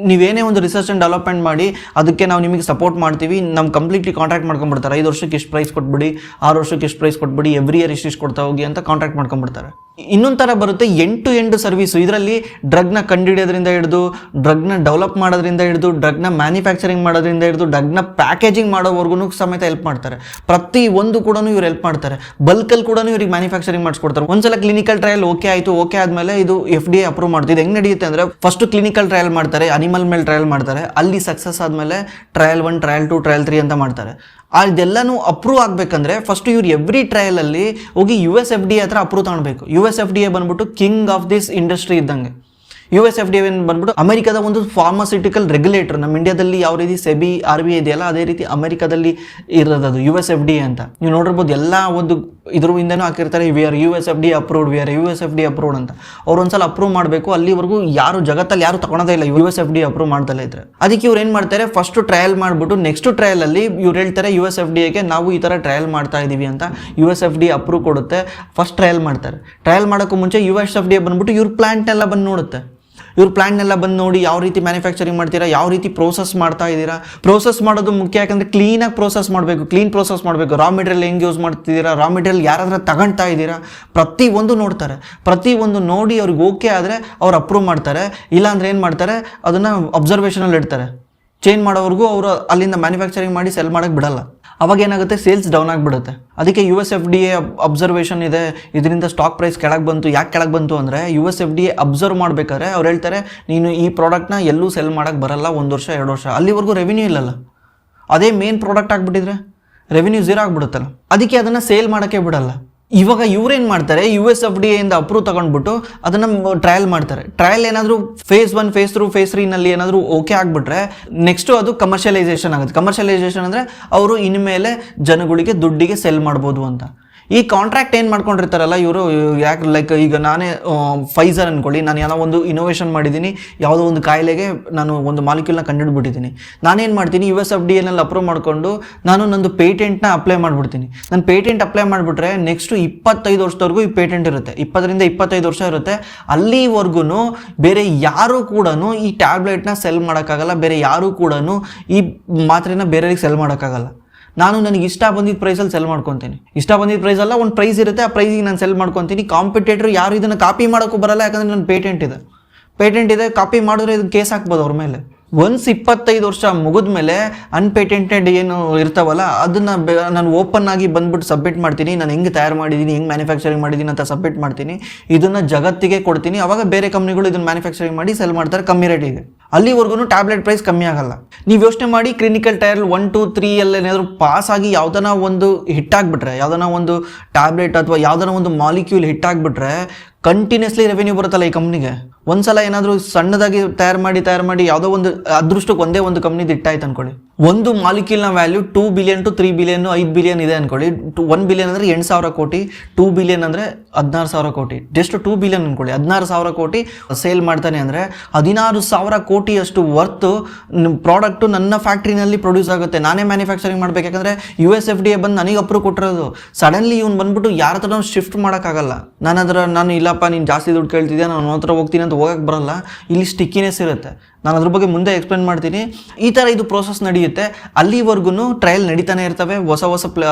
ನೀವೇನೇ ಒಂದು ರಿಸರ್ಚ್ ಆ್ಯಂಡ್ ಡೆವಲಪ್ಮೆಂಟ್ ಮಾಡಿ ಅದಕ್ಕೆ ನಾವು ನಿಮಗೆ ಸಪೋರ್ಟ್ ಮಾಡ್ತೀವಿ, ನಮ್ಮ ಕಂಪ್ಲೀಟ್ಲಿ ಕಾಂಟ್ರಾಕ್ಟ್ ಮಾಡ್ಕೊಂಡ್ಬಿಡ್ತಾರೆ. 5 ವರ್ಷಕ್ಕೆ ಇಷ್ಟು ಪ್ರೈಸ್ ಕೊಟ್ಬಿಡಿ, 6 ವರ್ಷಕ್ಕೆ ಇಷ್ಟು ಪ್ರೈಸ್ ಕೊಟ್ಬಿಡಿ, ಎವ್ರಿ ಇಯರ್ ಇಷ್ಟು ಕೊಡ್ತಾ ಹೋಗಿ ಅಂತ ಕಾಂಟ್ರಾಕ್ಟ್ ಮಾಡ್ಕೊಂಡ್ಬಿಡ್ತಾರೆ. ಇನ್ನೊಂದು ಥರ ಬರುತ್ತೆ ಎಂಡ್ ಟು ಎಂಡ್ ಸರ್ವಿಸು. ಇದರಲ್ಲಿ ಡ್ರಗ್ನ ಕಂಡುಹಿಡಿಯೋದ್ರಿಂದ ಹಿಡಿದು, ಡ್ರಗ್ನ ಡೆವಲಪ್ ಮಾಡೋದ್ರಿಂದ ಹಿಡಿದು, ಡ್ರಗ್ನ ಮ್ಯಾನುಫ್ಯಾಕ್ಚರಿಂಗ್ ಮಾಡೋದ್ರಿಂದ ಹಿಡಿದು, ಡ್ರಗ್ನ ಪ್ಯಾಕೇಜಿಂಗ್ ಮಾಡೋವರೆಗೂ ಸಮೇತ ಹೆಲ್ಪ್ ಮಾಡ್ತಾರೆ. ಪ್ರತಿ ಒಂದು ಕೂಡ ಇವ್ರು ಹೆಲ್ಪ್ ಮಾಡ್ತಾರೆ. ಬಲ್ಕಲ್ಲಿ ಕೂಡ ಇವ್ರಿಗೆ ಮ್ಯಾನುಫ್ಯಾಕ್ಚರಿಂಗ್ ಮಾಡಿಸ್ಕೊಡ್ತಾರೆ. ಒಂದ್ಸಲ ಕ್ಲಿನಿಕಲ್ ಟ್ರಯಲ್ ಓಕೆ ಆಯಿತು, ಓಕೆ ಆದಮೇಲೆ ಇದು FDA ಅಪ್ರೂವ್ ಮಾಡ್ತಿದೆ. ಹೆಂಗೆ ನಡೆಯುತ್ತೆ ಅಂದರೆ ಫಸ್ಟ್ ಕ್ಲಿನಿಕಲ್ ಟ್ರಯಲ್ ಮಾಡ್ತಾರೆ, ಅನಿಮಲ್ ಮೇಲೆ ಟ್ರಯಲ್ ಮಾಡ್ತಾರೆ. ಅಲ್ಲಿ ಸಕ್ಸಸ್ ಆದಮೇಲೆ ಟ್ರಯಲ್ 1, ಟ್ರಯಲ್ 2, ಟ್ರಯಲ್ 3 ಅಂತ ಮಾಡ್ತಾರೆ. ಅದೆಲ್ಲನೂ ಅಪ್ರೂವ್ ಆಗಬೇಕಂದ್ರೆ ಫಸ್ಟ್ ಇವ್ರು ಎವ್ರಿ ಟ್ರಯಲಲ್ಲಿ ಹೋಗಿ US FDA ಹತ್ರ ಅಪ್ರೂವ್ ತಗೊಳ್ಬೇಕು. US FDA ಬಂದ್ಬಿಟ್ಟು ಕಿಂಗ್ ಆಫ್ ದಿಸ್ ಇಂಡಸ್ಟ್ರಿ ಇದ್ದಂಗೆ. US FDA ಬಂದ್ಬಿಟ್ಟು ಅಮೆರಿಕದ ಒಂದು ಫಾರ್ಮಾಸ್ಯೂಟಿಕಲ್ ರೆಗ್ಯುಲೇಟರ್. ನಮ್ಮ ಇಂಡಿಯಾದಲ್ಲಿ ಯಾವ ರೀತಿ ಸೆಬಿ RBI ಇದೆಯಲ್ಲ, ಅದೇ ರೀತಿ ಅಮೆರಿಕದಲ್ಲಿ ಇರೋದು US FDA ಅಂತ. ನೀವು ನೋಡಿರ್ಬೋದು, ಎಲ್ಲ ಒಂದು ಇದ್ರಿಂದನೂ ಹಾಕಿರ್ತಾರೆ we are US FDA approved, we are US FDA approved ಅಂತ. ಅವ್ರು ಒಂದ್ಸಲ ಅಪ್ರೂವ್ ಮಾಡಬೇಕು. ಅಲ್ಲಿವರೆಗೂ ಯಾರು ಜಗತ್ತಲ್ಲಿ ಯಾರು ತಗೊಳೋದೇ ಇಲ್ಲ US FDA ಅಪ್ರೂವ್ ಮಾಡ್ತಲೇ ಇದ್ರೆ. ಅದಕ್ಕೆ ಇವ್ರು ಏನು ಮಾಡ್ತಾರೆ, ಫಸ್ಟ್ ಟ್ರಯಲ್ ಮಾಡಿಬಿಟ್ಟು ನೆಕ್ಸ್ಟ್ ಟ್ರಯಲಲ್ಲಿ ಇವ್ರು ಹೇಳ್ತಾರೆ US FDAಗೆ ನಾವು ಈ ಥರ ಟ್ರಯಲ್ ಮಾಡ್ತಾ ಇದ್ದೀವಿ ಅಂತ. US FDA ಅಪ್ರೂವ್ ಕೊಡುತ್ತೆ. ಫಸ್ಟ್ ಟ್ರಯಲ್ ಮಾಡ್ತಾರೆ. ಟ್ರಯಲ್ ಮಾಡೋಕ್ಕೂ ಮುಂಚೆ US FDA ಬಂದ್ಬಿಟ್ಟು ಇವ್ರ ಪ್ಲಾಂಟ್ನೆಲ್ಲ ಬಂದು ನೋಡುತ್ತೆ. ಇವ್ರ ಪ್ಲ್ಯಾನ್ನೆಲ್ಲ ಬಂದು ನೋಡಿ ಯಾವ ರೀತಿ ಮ್ಯಾನುಫ್ಯಾಕ್ಚರಿಂಗ್ ಮಾಡ್ತೀರಾ, ಯಾವ ರೀತಿ ಪ್ರೋಸೆಸ್ ಮಾಡ್ತಾ ಇದ್ದೀರಾ. ಪ್ರೋಸೆಸ್ ಮಾಡೋದು ಮುಖ್ಯ, ಯಾಕಂದರೆ ಕ್ಲೀನಾಗಿ ಪ್ರೋಸೆಸ್ ಮಾಡಬೇಕು, ಕ್ಲೀನ್ ಪ್ರೋಸೆಸ್ ಮಾಡಬೇಕು. ರಾ ಮೆಟೀರಿಯಲ್ ಹೆಂಗೆ ಯೂಸ್ ಮಾಡ್ತಿದ್ದೀರಾ, ರಾ ಮೆಟೀರಿಯಲ್ ಯಾರಾದ್ರೂ ತಗೊಳ್ತಾ ಇದ್ದೀರಾ, ಪ್ರತಿಯೊಂದು ನೋಡ್ತಾರೆ. ಪ್ರತಿಯೊಂದು ನೋಡಿ ಅವ್ರಿಗೆ ಓಕೆ ಆದರೆ ಅವ್ರು ಅಪ್ರೂವ್ ಮಾಡ್ತಾರೆ. ಇಲ್ಲಾಂದ್ರೆ ಏನು ಮಾಡ್ತಾರೆ, ಅದನ್ನು ಅಬ್ಸರ್ವೇಷನಲ್ಲಿ ಇಡ್ತಾರೆ. ಚೇಂಜ್ ಮಾಡೋವರೆಗೂ ಅವರು ಅಲ್ಲಿಂದ ಮ್ಯಾನುಫ್ಯಾಕ್ಚರಿಂಗ್ ಮಾಡಿ ಸೆಲ್ ಮಾಡೋಕ್ಕೆ ಬಿಡಲ್ಲ. ಅವಾಗ ಏನಾಗುತ್ತೆ, ಸೇಲ್ಸ್ ಡೌನ್ ಆಗಿಬಿಡುತ್ತೆ. ಅದಕ್ಕೆ US FDA ಅಬ್ಸರ್ವೇಷನ್ ಇದೆ. ಇದರಿಂದ ಸ್ಟಾಕ್ ಪ್ರೈಸ್ ಕೆಳಗೆ ಬಂತು. ಯಾಕೆ ಕೆಳಗೆ ಬಂತು ಅಂದರೆ US FDA ಅಬ್ಸರ್ವ್ ಮಾಡ್ಬೇಕಾದ್ರೆ ಅವ್ರು ಹೇಳ್ತಾರೆ, ನೀನು ಈ ಪ್ರಾಡಕ್ಟ್ನ ಎಲ್ಲೂ ಸೆಲ್ ಮಾಡೋಕ್ಕೆ ಬರಲ್ಲ 1 ವರ್ಷ 2 ವರ್ಷ. ಅಲ್ಲಿವರೆಗೂ ರೆವಿನ್ಯೂ ಇಲ್ಲಲ್ಲ. ಅದೇ ಮೇನ್ ಪ್ರಾಡಕ್ಟ್ ಆಗಿಬಿಟ್ಟಿದ್ರೆ ರೆವಿನ್ಯೂ 0 ಆಗಿಬಿಡುತ್ತಲ್ಲ. ಅದಕ್ಕೆ ಅದನ್ನು ಸೇಲ್ ಮಾಡೋಕ್ಕೆ ಬಿಡಲ್ಲ. ಇವಾಗ ಇವ್ರೇನು ಮಾಡ್ತಾರೆ, US FDA ಇಂದ ಅಪ್ರೂವ್ ತಗೊಂಡ್ಬಿಟ್ಟು ಅದನ್ನು ಟ್ರಯಲ್ ಮಾಡ್ತಾರೆ. ಟ್ರಯಲ್ ಏನಾದರೂ phase 1, phase 2, phase 3ನಲ್ಲಿ ಏನಾದರೂ ಓಕೆ ಆಗಿಬಿಟ್ರೆ ನೆಕ್ಸ್ಟು ಅದು ಕಮರ್ಷಿಯಲೈಸೇಷನ್ ಆಗುತ್ತೆ. ಕಮರ್ಷಿಯಲೈಸೇಷನ್ ಅಂದರೆ ಅವರು ಇನ್ಮೇಲೆ ಜನಗಳಿಗೆ ದುಡ್ಡಿಗೆ ಸೆಲ್ ಮಾಡ್ಬೋದು ಅಂತ. ಈ ಕಾಂಟ್ರಾಕ್ಟ್ ಏನು ಮಾಡ್ಕೊಂಡಿರ್ತಾರಲ್ಲ ಇವರು, ಯಾಕೆ ಲೈಕ್ ಈಗ ನಾನೇ ಫೈಸರ್ ಅಂದ್ಕೊಳ್ಳಿ, ನಾನು ಏನೋ ಒಂದು ಇನೋವೇಷನ್ ಮಾಡಿದ್ದೀನಿ, ಯಾವುದೋ ಒಂದು ಕಾಯಿಲೆಗೆ ನಾನು ಒಂದು ಮಾಲಿಕ್ಯೂಲ್ನ ಕಂಡುಹಿಡ್ಬಿಟ್ಟಿದ್ದೀನಿ. ನಾನೇನು ಮಾಡ್ತೀನಿ, US FDAನಲ್ಲಿ ಅಪ್ರೂವ್ ಮಾಡಿಕೊಂಡು ನಾನು ನಂದು ಪೇಟೆಂಟ್ನ ಅಪ್ಲೈ ಮಾಡಿಬಿಡ್ತೀನಿ. ನಾನು ಪೇಟೆಂಟ್ ಅಪ್ಲೈ ಮಾಡಿಬಿಟ್ರೆ ನೆಕ್ಸ್ಟು 25 ವರ್ಷದವರೆಗೂ ಈ ಪೇಟೆಂಟ್ ಇರುತ್ತೆ. 20ರಿಂದ 25 ವರ್ಷ ಇರುತ್ತೆ. ಅಲ್ಲಿವರೆಗೂ ಬೇರೆ ಯಾರೂ ಕೂಡ ಈ ಟ್ಯಾಬ್ಲೆಟ್ನ ಸೆಲ್ ಮಾಡೋಕ್ಕಾಗಲ್ಲ. ಬೇರೆ ಯಾರೂ ಕೂಡ ಈ ಮಾತ್ರೆನ ಬೇರೆಯವ್ರಿಗೆ ಸೆಲ್ ಮಾಡೋಕ್ಕಾಗಲ್ಲ. ನನಗೆ ಇಷ್ಟ ಬಂದಿದ್ದ ಪ್ರೈಸಲ್ಲಿ ಸೆಲ್ ಮಾಡ್ಕೊತೀನಿ. ಇಷ್ಟ ಬಂದಿದ್ದ ಪ್ರೈಸಲ್ಲ, ಒಂದು ಪ್ರೈಸ್ ಇರುತ್ತೆ, ಆ ಪ್ರೈಸಿಗೆ ನಾನು ಸೆಲ್ ಮಾಡ್ಕೊತೀನಿ. ಕಾಂಪಿಟೇಟರ್ ಯಾರು ಇದನ್ನು ಕಾಪಿ ಮಾಡೋಕ್ಕೂ ಬರಲ್ಲ, ಯಾಕಂದರೆ ನನ್ನ ಪೇಟೆಂಟ್ ಇದೆ. ಕಾಪಿ ಮಾಡಿದ್ರೆ ಇದನ್ನು ಕೇಸ್ ಹಾಕ್ಬೋದು ಅವ್ರ ಮೇಲೆ. ಒನ್ಸ್ 25 ವರ್ಷ ಮುಗಿದ ಮೇಲೆ ಅನ್ಪೇಟೆಂಟೆಡ್ ಏನು ಇರ್ತಾವಲ್ಲ ಅದನ್ನು ನಾನು ಓಪನ್ ಆಗಿ ಬಂದ್ಬಿಟ್ಟು ಸಬ್ಮಿಟ್ ಮಾಡ್ತೀನಿ. ನಾನು ಹೆಂಗೆ ತಯಾರು ಮಾಡಿದ್ದೀನಿ, ಹೆಂಗೆ ಮ್ಯಾನುಫ್ಯಾಕ್ಚರಿಂಗ್ ಮಾಡಿದ್ದೀನಿ ಅಂತ ಸಬ್ಮಿಟ್ ಮಾಡ್ತೀನಿ. ಇದನ್ನು ಜಗತ್ತಿಗೆ ಕೊಡ್ತೀನಿ. ಆವಾಗ ಬೇರೆ ಕಂಪ್ನಿಗಳು ಇದನ್ನು ಮ್ಯಾನುಫ್ಯಾಕ್ಚರಿಂಗ್ ಮಾಡಿ ಸೆಲ್ ಮಾಡ್ತಾರೆ ಕಮ್ಮಿ ರೇಟಿಗೆ. ಅಲ್ಲಿವರೆಗೂ ಟ್ಯಾಬ್ಲೆಟ್ ಪ್ರೈಸ್ ಕಮ್ಮಿ ಆಗಲ್ಲ. ನೀವು ಯೋಚನೆ ಮಾಡಿ, ಕ್ಲಿನಿಕಲ್ ಟ್ರಯಲ್ 1, 2, 3 ಏನಾದರೂ ಪಾಸ್ ಆಗಿ ಯಾವುದನ್ನ ಒಂದು ಹಿಟ್ಟಾಗ್ಬಿಟ್ರೆ, ಯಾವುದನ್ನ ಒಂದು ಟ್ಯಾಬ್ಲೆಟ್ ಅಥವಾ ಯಾವುದನ್ನ ಒಂದು ಮಾಲಿಕ್ಯೂಲ್ ಹಿಟ್ಟಾಗ್ಬಿಟ್ರೆ ಕಂಟಿನ್ಯೂಸ್ಲಿ ರೆವೆನ್ಯೂ ಬರುತ್ತಲ್ಲ ಈ ಕಂಪ್ನಿಗೆ. ಒಂದ್ಸಲ ಏನಾದರೂ ಸಣ್ಣದಾಗಿ ತಯಾರು ಮಾಡಿ ಯಾವುದೋ ಒಂದು ಅದೃಷ್ಟಕ್ಕೆ ಒಂದೇ ಒಂದು ಕಂಪ್ನಿದು ಇಟ್ಟಾಯ್ತು ಅನ್ಕೊಳ್ಳಿ, ಒಂದು ಮಾಲಿಕ್ಯೂಲ್ನ value 2 billion to 3 billion 5 billion ಇದೆ ಅನ್ಕೊಳ್ಳಿ. 1 ಬಿಲಿಯನ್ ಅಂದರೆ 8,000 ಕೋಟಿ, 2 ಬಿಲಿಯನ್ ಅಂದರೆ 16,000 ಕೋಟಿ, ಜಸ್ಟ್ 2 ಬಿಲಿಯನ್ ಅನ್ಕೊಳ್ಳಿ, 16,000 ಕೋಟಿ ಸೇಲ್ ಮಾಡ್ತಾನೆ ಅಂದರೆ 16,000 ಕೋಟಿಯಷ್ಟು ವರ್ತು ಪ್ರಾಡಕ್ಟು ನನ್ನ ಫ್ಯಾಕ್ಟ್ರಿನಲ್ಲಿ ಪ್ರೊಡ್ಯೂಸ್ ಆಗುತ್ತೆ. ನಾನೇ ಮ್ಯಾನುಫ್ಯಾಕ್ಚರಿಂಗ್ ಮಾಡಬೇಕು. ಯಾಕಂದರೆ US FDA ಬಂದು ನನಗೆ ಅಪ್ರೂವ್ ಕೊಟ್ಟಿರೋದು. ಸಡನ್ಲಿ ಇವ್ನು ಬಂದ್ಬಿಟ್ಟು ಯಾರ ಹತ್ರ ಶಿಫ್ಟ್ ಮಾಡೋಕ್ಕಾಗಲ್ಲ. ನಾನು ಇಲ್ಲಪ್ಪ ನೀನು ಜಾಸ್ತಿ ದುಡ್ಡು ಕೇಳ್ತಿದ್ಯಾ, ನಾನು ಹತ್ರ ಹೋಗ್ತೀನಿ ಅಂತ ಹೋಗಕ್ಕೆ ಬರಲ್ಲ. ಇಲ್ಲಿ ಸ್ಟಿಕ್ಕಿನೆಸ್ ಇರುತ್ತೆ. ನಾನು ಅದ್ರ ಬಗ್ಗೆ ಮುಂದೆ ಎಕ್ಸ್ಪ್ಲೇನ್ ಮಾಡ್ತೀನಿ. ಈ ಥರ ಇದು ಪ್ರೋಸೆಸ್ ನಡೆಯುತ್ತೆ. ಅಲ್ಲಿವರೆಗೂ ಟ್ರಯಲ್ ನಡೀತಾನೆ ಇರ್ತವೆ, ಹೊಸ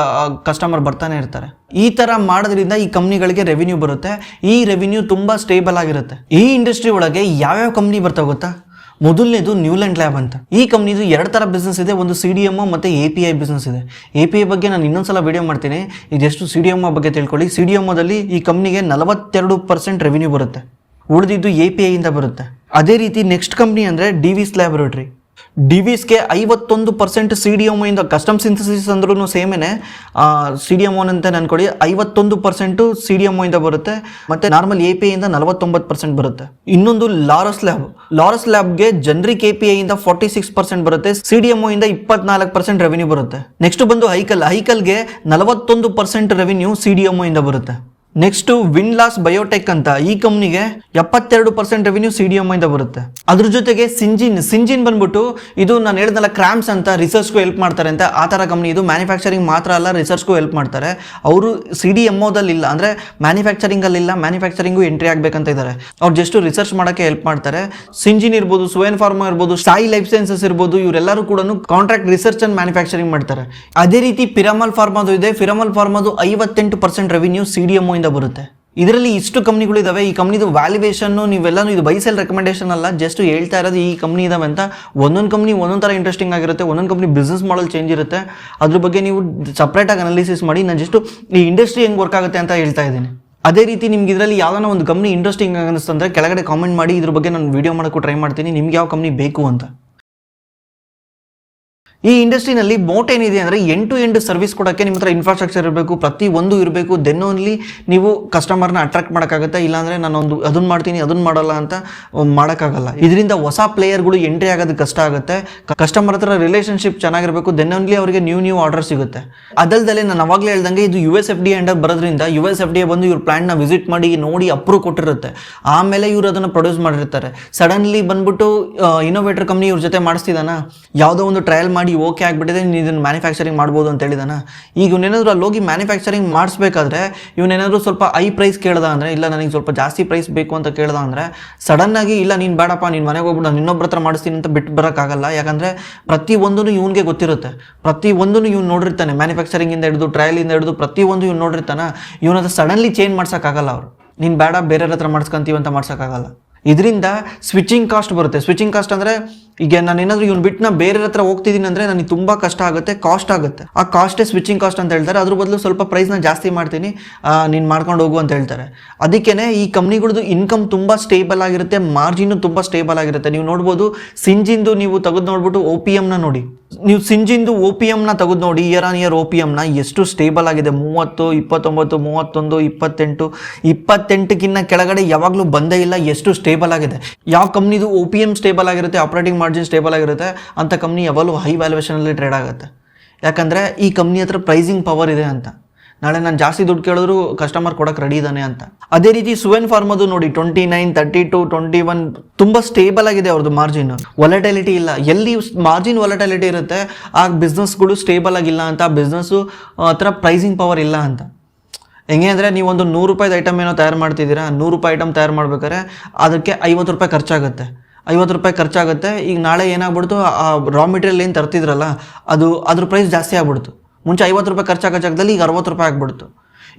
ಕಸ್ಟಮರ್ ಬರ್ತಾನೆ ಇರ್ತಾರೆ. ಈ ಥರ ಮಾಡೋದ್ರಿಂದ ಈ ಕಂಪ್ನಿಗಳಿಗೆ ರೆವಿನ್ಯೂ ಬರುತ್ತೆ. ಈ ರೆವಿನ್ಯೂ ತುಂಬ ಸ್ಟೇಬಲ್ ಆಗಿರುತ್ತೆ. ಈ ಇಂಡಸ್ಟ್ರಿ ಒಳಗೆ ಯಾವ್ಯಾವ ಕಂಪ್ನಿ ಬರ್ತಾವೆ ಗೊತ್ತಾ? ಮೊದಲನೇದು ನ್ಯೂಲ್ಯಾಂಡ್ ಲ್ಯಾಬ್ ಅಂತ. ಈ ಕಂಪ್ನಿದು 2 ಥರ ಬಿಸ್ನೆಸ್ ಇದೆ. ಒಂದು CDMO ಮತ್ತು API ಬಿಸ್ನೆಸ್ ಇದೆ. API ಬಗ್ಗೆ ನಾನು ಇನ್ನೊಂದ್ಸಲ ವಿಡಿಯೋ ಮಾಡ್ತೀನಿ. ಇದೆಷ್ಟು CDMO ಬಗ್ಗೆ ತಿಳ್ಕೊಳ್ಳಿ. CDMOದಲ್ಲಿ ಈ ಕಂಪ್ನಿಗೆ 42% ರೆವಿನ್ಯೂ ಬರುತ್ತೆ. ಉಳಿದಿದ್ದು API ಇಂದ ಬರುತ್ತೆ. ಅದೇ ರೀತಿ ನೆಕ್ಸ್ಟ್ ಕಂಪ್ನಿ ಅಂದರೆ ಡಿವಿಸ್ ಲ್ಯಾಬೊರೇಟರಿ. ಡಿವಿಸ್ಗೆ 51% CDMO ಇಂದ, ಕಸ್ಟಮ್ ಸಿಂಥಸಿಸ್ ಅಂದ್ರೂ ಸೇಮೇನೆ, CDMO ಅಂತ ಅನ್ಕೊಳ್ಳಿ, 51% CDMO ಇಂದ ಬರುತ್ತೆ. ಮತ್ತು ನಾರ್ಮಲ್ API ಇಂದ 49% ಬರುತ್ತೆ. ಇನ್ನೊಂದು ಲಾರಸ್ ಲ್ಯಾಬ್ಗೆ ಜನರಿಕ್ API ಇಂದ 46% ಬರುತ್ತೆ. CDMO ಇಂದ 24% ರೆವಿನ್ಯೂ ಬರುತ್ತೆ. ನೆಕ್ಸ್ಟ್ ಬಂದು ಹೈಕಲ್ಗೆ 41% ರೆವಿನ್ಯೂ CDMO ಇಂದ ಬರುತ್ತೆ. ನೆಕ್ಸ್ಟ್ ವಿನ್ಲಾಸ್ ಬಯೋಟೆಕ್ ಅಂತ ಈ ಕಂಪ್ನಿಗೆ 72% ರೆವಿನ್ಯೂ CDMO ಇಂದ ಬರುತ್ತೆ. ಅದ್ರ ಜೊತೆಗೆ ಸಿಂಜಿನ್ ಬಂದ್ಬಿಟ್ಟು ಇದು ನಾನು ಹೇಳಿದ್ನಲ್ಲ ಕ್ರಾಮ್ಸ್ ಅಂತ ರಿಸರ್ಚ್ಗೂ ಹೆಲ್ಪ್ ಮಾಡ್ತಾರೆ ಅಂತ ಆ ಥರ ಕಂಪ್ನಿ. ಇದು ಮ್ಯಾನುಫ್ಯಾಕ್ಚರಿಂಗ್ ಮಾತ್ರ ಅಲ್ಲ, ರಿಸರ್ಚ್ಗೂ ಹೆಲ್ಪ್ ಮಾಡ್ತಾರೆ. ಅವರು CDMOದಲ್ಲಿ ಇಲ್ಲ ಅಂದರೆ ಮ್ಯಾನುಫ್ಯಾಕ್ಚರಿಂಗಲ್ಲಿಲ್ಲ, ಮ್ಯಾನುಫ್ಯಾಕ್ಚರಿಂಗು ಎಂಟ್ರಿ ಆಗಬೇಕಂತ ಇದ್ದಾರೆ. ಅವ್ರು ಜಸ್ಟ್ ರಿಸರ್ಚ್ ಮಾಡೋಕ್ಕೆ ಹೆಲ್ಪ್ ಮಾಡ್ತಾರೆ. ಸಿಂಜಿನ್ ಇರ್ಬೋದು, ಸುವೆನ್ ಫಾರ್ಮಾ ಇರ್ಬೋದು, ಸಾಯಿ ಲೈಫ್ ಸೈನ್ಸಸ್ ಇರ್ಬೋದು, ಇವರೆಲ್ಲರೂ ಕೂಡ ಕಾಂಟ್ರಾಕ್ಟ್ ರಿಸರ್ಚ್ ಅಂಡ್ ಮ್ಯಾನುಫ್ಯಾಕ್ಚರಿಂಗ್ ಮಾಡ್ತಾರೆ. ಅದೇ ರೀತಿ ಪಿರಾಮಲ್ ಫಾರ್ಮಾದು ಇದೆ. ಪಿರಾಮಲ್ ಫಾರ್ಮಾದು 58% ರೆವಿನ್ಯೂ CDMO ಇಂದ ಬರುತ್ತೆ. ಇದರಲ್ಲಿ ಇಷ್ಟು ಕಂಪ್ನಿಗಳು ಇದಾವೆ. ಈ ಕಂಪ್ನಿದು ವ್ಯಾಲ್ಯೂಯೇಷನ್ ನೀವೆಲ್ಲನೂ ಇದು ಬೈ ಸೆಲ್ ರೆಕಮೆಂಡೇಶನ್ ಅಲ್ಲ, ಜಸ್ಟ್ ಹೇಳ್ತಾ ಇರೋದು ಈ ಕಂಪ್ನಿ ಇದಾವೆ ಅಂತ. ಒಂದೊಂದು ಕಂಪ್ನಿ ಒಂದೊಂದು ಥರ ಇಂಟ್ರೆಸ್ಟಿಂಗ್ ಆಗಿರುತ್ತೆ, ಒಂದೊಂದು ಕಂಪ್ನಿ ಬಿಸ್ನೆಸ್ ಮಾಡಲ್ ಚೇಂಜ್ ಇರುತ್ತೆ. ಅದ್ರ ಬಗ್ಗೆ ನೀವು ಸಪ್ರೇಟಾಗಿ ಅನಾಲಿಸಿಸ್ ಮಾಡಿ. ನಾನು ಜಸ್ಟ್ ಈ ಇಂಡಸ್ಟ್ರಿ ಹೆಂಗೆ ವರ್ಕ್ ಆಗುತ್ತೆ ಅಂತ ಹೇಳ್ತಾ ಇದ್ದೀನಿ. ಅದೇ ರೀತಿ ನಿಮ್ಗೆ ಇದರಲ್ಲಿ ಯಾವ್ದಾನ ಒಂದು ಕಂಪ್ನಿ ಇಂಟ್ರೆಸ್ಟಿಂಗ್ ಅನಿಸ್ತಂದ್ರೆ ಕೆಳಗಡೆ ಕಾಮೆಂಟ್ ಮಾಡಿ, ಇದ್ರ ಬಗ್ಗೆ ನಾನು ವಿಡಿಯೋ ಮಾಡೋಕ್ಕೂ ಟ್ರೈ ಮಾಡ್ತೀನಿ, ನಿಮ್ಗೆ ಯಾವ ಕಂಪ್ನಿ ಬೇಕು ಅಂತ. ಈ ಇಂಡಸ್ಟ್ರಿನಲ್ಲಿ ಮೋಟ್ ಏನಿದೆ ಅಂದರೆ ಎಂಡ್ ಟು ಎಂಡ್ ಸರ್ವಿಸ್ ಕೊಡೋಕ್ಕೆ ನಿಮ್ಮ ಹತ್ರ ಇನ್ಫ್ರಾಸ್ಟ್ರಕ್ಚರ್ ಇರಬೇಕು, ಪ್ರತಿ ಒಂದು ಇರಬೇಕು. ದೆನ್ ಓನ್ಲಿ ನೀವು ಕಸ್ಟಮರ್ನ ಅಟ್ರಾಕ್ಟ್ ಮಾಡೋಕ್ಕಾಗುತ್ತೆ. ಇಲ್ಲಾಂದರೆ ನಾನೊಂದು ಅದನ್ನು ಮಾಡ್ತೀನಿ ಅದನ್ನು ಮಾಡಲ್ಲ ಅಂತ ಮಾಡೋಕ್ಕಾಗಲ್ಲ. ಇದರಿಂದ ಹೊಸ ಪ್ಲೇಯರ್ಗಳು ಎಂಟ್ರಿ ಆಗೋದು ಕಷ್ಟ ಆಗುತ್ತೆ. ಕಸ್ಟಮರ್ ಹತ್ರ ರಿಲೇಷನ್ಶಿಪ್ ಚೆನ್ನಾಗಿರಬೇಕು. ದೆನ್ ಓನ್ಲಿ ಅವರಿಗೆ ನ್ಯೂ ಆರ್ಡರ್ ಸಿಗುತ್ತೆ. ಅದಲ್ಲದೆ ನಾನು ಅವಾಗಲೇ ಹೇಳ್ದಂಗೆ ಇದು USFDA ಅಂಡರ್ ಬರೋದ್ರಿಂದ USFDA ಬಂದು ಇವ್ರ ಪ್ಲಾಂಟ್ನ ವಿಸಿಟ್ ಮಾಡಿ ನೋಡಿ ಅಪ್ರೂವ್ ಕೊಟ್ಟಿರುತ್ತೆ. ಆಮೇಲೆ ಇವರು ಅದನ್ನು ಪ್ರೊಡ್ಯೂಸ್ ಮಾಡಿರ್ತಾರೆ. ಸಡನ್ಲಿ ಬಂದ್ಬಿಟ್ಟು ಇನೋವೇಟರ್ ಕಂಪ್ನಿ ಇವ್ರ ಜೊತೆ ಮಾಡಿಸ್ತಿದ್ದಾನ, ಯಾವುದೋ ಒಂದು ಟ್ರಯಲ್ ಮಾಡಿ ಓಕೆ ಆಗಿಬಿಟ್ಟಿದೆ, ನೀನು ಇದನ್ನು ಮ್ಯಾನುಫ್ಯಾಕ್ಚರಿಂಗ್ ಮಾಡ್ಬೋದು ಅಂತ ಹೇಳಿದಾನ. ಈಗ ಇವನೇನಾದರೂ ಅಲ್ಲಿ ಹೋಗಿ ಮ್ಯಾನುಫ್ಯಾಕ್ಚರಿಂಗ್ ಮಾಡಿಸ್ಬೇಕಾದ್ರೆ ಇವನೇನಾದರೂ ಸ್ವಲ್ಪ ಹೈ ಪ್ರೈಸ್ ಕೇಳ್ದ ಅಂದರೆ, ಇಲ್ಲ ನನಗೆ ಸ್ವಲ್ಪ ಜಾಸ್ತಿ ಪ್ರೈಸ್ ಬೇಕು ಅಂತ ಕೇಳ್ದ ಅಂದರೆ, ಸಡನ್ನಾಗಿ ಇಲ್ಲ ನೀನು ಬೇಡಪ್ಪ ನೀನು ಮನೆಗೆ ಹೋಗ್ಬಿಟ್ಟು ನಾನು ಇನ್ನೊಬ್ಬರ ಹತ್ರ ಮಾಡಿಸ್ತೀನಿ ಅಂತ ಬಿಟ್ಟು ಬರೋಕ್ಕಾಗಲ್ಲ. ಯಾಕಂದರೆ ಪ್ರತಿಯೊಂದೂ ಇವನಿಗೆ ಗೊತ್ತಿರುತ್ತೆ, ಪ್ರತಿಯೊಂದೂ ಇವ್ನು ನೋಡಿರ್ತಾನೆ. ಮ್ಯಾನುಫ್ಯಾಕ್ಚರಿಂಗಿಂದ ಹಿಡಿದು ಟ್ರಯಲಿಂದ ಹಿಡಿದು ಪ್ರತಿಯೊಂದು ಇವ್ನು ನೋಡಿರ್ತಾನೆ. ಇವನದು ಸಡನ್ಲಿ ಚೇಂಜ್ ಮಾಡ್ಸೋಕ್ಕಾಗಲ್ಲ. ಅವರು ನೀನು ಬೇಡ ಬೇರೆಯವ್ರ ಹತ್ರ ಮಾಡಿಸ್ಕೊಂತೀವಿ ಅಂತ ಮಾಡ್ಸೋಕ್ಕಾಗಲ್ಲ. ಇದರಿಂದ ಸ್ವಿಚಿಂಗ್ ಕಾಸ್ಟ್ ಬರುತ್ತೆ. ಸ್ವಿಚಿಂಗ್ ಕಾಸ್ಟ್ ಅಂದರೆ ಈಗ ನಾನು ಏನಾದರೂ ಇವ್ನು ಬಿಟ್ಟು ನಾನು ಬೇರೆ ಹತ್ರ ಹೋಗ್ತಿದ್ದೀನಿ ಅಂದರೆ ನನಗೆ ತುಂಬ ಕಷ್ಟ ಆಗುತ್ತೆ, ಕಾಸ್ಟ್ ಆಗುತ್ತೆ. ಆ ಕಾಸ್ಟೇ ಸ್ವಿಚಿಂಗ್ ಕಾಸ್ಟ್ ಅಂತ ಹೇಳ್ತಾರೆ. ಅದ್ರ ಬದಲು ಸ್ವಲ್ಪ ಪ್ರೈಸ್ನ ಜಾಸ್ತಿ ಮಾಡ್ತೀನಿ, ನೀನು ಮಾಡ್ಕೊಂಡು ಹೋಗು ಅಂತ ಹೇಳ್ತಾರೆ. ಅದಕ್ಕೇ ಈ ಕಂಪ್ನಿಗಳದ್ದು ಇನ್ಕಮ್ ತುಂಬ ಸ್ಟೇಬಲ್ ಆಗಿರುತ್ತೆ, ಮಾರ್ಜಿನ್ನು ತುಂಬ ಸ್ಟೇಬಲ್ ಆಗಿರುತ್ತೆ. ನೀವು ನೋಡ್ಬೋದು ಸಿಂಜಿಂದು ನೀವು ತೆಗೆದು ನೋಡ್ಬಿಟ್ಟು OPMನ ನೋಡಿ, ನೀವು ಸಿಂಜಿಂದು OPMನ ತೆಗೆದು ನೋಡಿ, ಇಯರ್ ಆನ್ ಇಯರ್ OPMನ ಎಷ್ಟು ಸ್ಟೇಬಲ್ ಆಗಿದೆ. 30, 29, 31, 28ಕ್ಕಿಂತ ಕೆಳಗಡೆ ಯಾವಾಗಲೂ ಬಂದೇ ಇಲ್ಲ. ಎಷ್ಟು ಸ್ಟೇಬಲ್ ಆಗಿದೆ. ಯಾವ ಕಂಪ್ನಿದು OPM ಸ್ಟೇಬಲ್ ಆಗಿರುತ್ತೆ, ಆಪರೇಟಿಂಗ್ ಮಾರ್ಜಿನ್ ಸ್ಟೇಬಲ್ ಆಗಿರುತ್ತೆ ಅಂತ ಕಂಪ್ನಿ ಯಾವಾಗಲೂ ಹೈ ವ್ಯಾಲ್ಯೂಯೇಷನಲ್ಲಿ ಟ್ರೇಡ್ ಆಗುತ್ತೆ. ಯಾಕಂದರೆ ಈ ಕಂಪ್ನಿ ಹತ್ರ ಪ್ರೈಸಿಂಗ್ ಪವರ್ ಇದೆ ಅಂತ. ನಾಳೆ ನಾನು ಜಾಸ್ತಿ ದುಡ್ಡು ಕೇಳಿದ್ರು ಕಸ್ಟಮರ್ ಕೊಡೋಕೆ ರೆಡಿ ಇದ್ದಾನೆ ಅಂತ. ಅದೇ ರೀತಿ ಸುವೆನ್ ಫಾರ್ಮದು ನೋಡಿ 29, 32, 21 ತುಂಬ ಸ್ಟೇಬಲ್ ಆಗಿದೆ ಅವ್ರದ್ದು ಮಾರ್ಜಿನ್. ವಾಲಟೈಲಿಟಿ ಇಲ್ಲ. ಎಲ್ಲಿ ಮಾರ್ಜಿನ್ ವಾಲಟೈಲಿಟಿ ಇರುತ್ತೆ ಆ ಬಿಸ್ನೆಸ್ಗಳು ಸ್ಟೇಬಲ್ ಆಗಿಲ್ಲ ಅಂತ, ಆ ಬಿಸ್ನೆಸ್ಸು ಹತ್ರ ಪ್ರೈಸಿಂಗ್ ಪವರ್ ಇಲ್ಲ ಅಂತ. ಹೆಂಗೆ ಅಂದರೆ ನೀವು ಒಂದು 100 ರೂಪಾಯಿದು ಐಟಮ್ ಏನೋ ತಯಾರು ಮಾಡ್ತಿದ್ದೀರಾ, 100 ರೂಪಾಯಿ ಐಟಮ್ ತಯಾರು ಮಾಡ್ಬೇಕಾದ್ರೆ ಅದಕ್ಕೆ 50 ರೂಪಾಯಿ ಖರ್ಚಾಗುತ್ತೆ. 50 ರೂಪಾಯಿ ಖರ್ಚಾಗುತ್ತೆ. ಈಗ ನಾಳೆ ಏನಾಗ್ಬಿಡ್ತು, ಆ ರಾ ಮೆಟೀರಿಯಲ್ ಏನು ತರ್ತಿದ್ರಲ್ಲ ಅದ್ರ ಪ್ರೈಸ್ ಜಾಸ್ತಿ ಆಗ್ಬಿಡ್ತು. ಮುಂಚೆ 50 ರೂಪಾಯಿ ಖರ್ಚಾಗೋ ಜಾಗದಲ್ಲಿ ಈಗ 60 ರೂಪಾಯಿ ಆಗ್ಬಿಡ್ತು.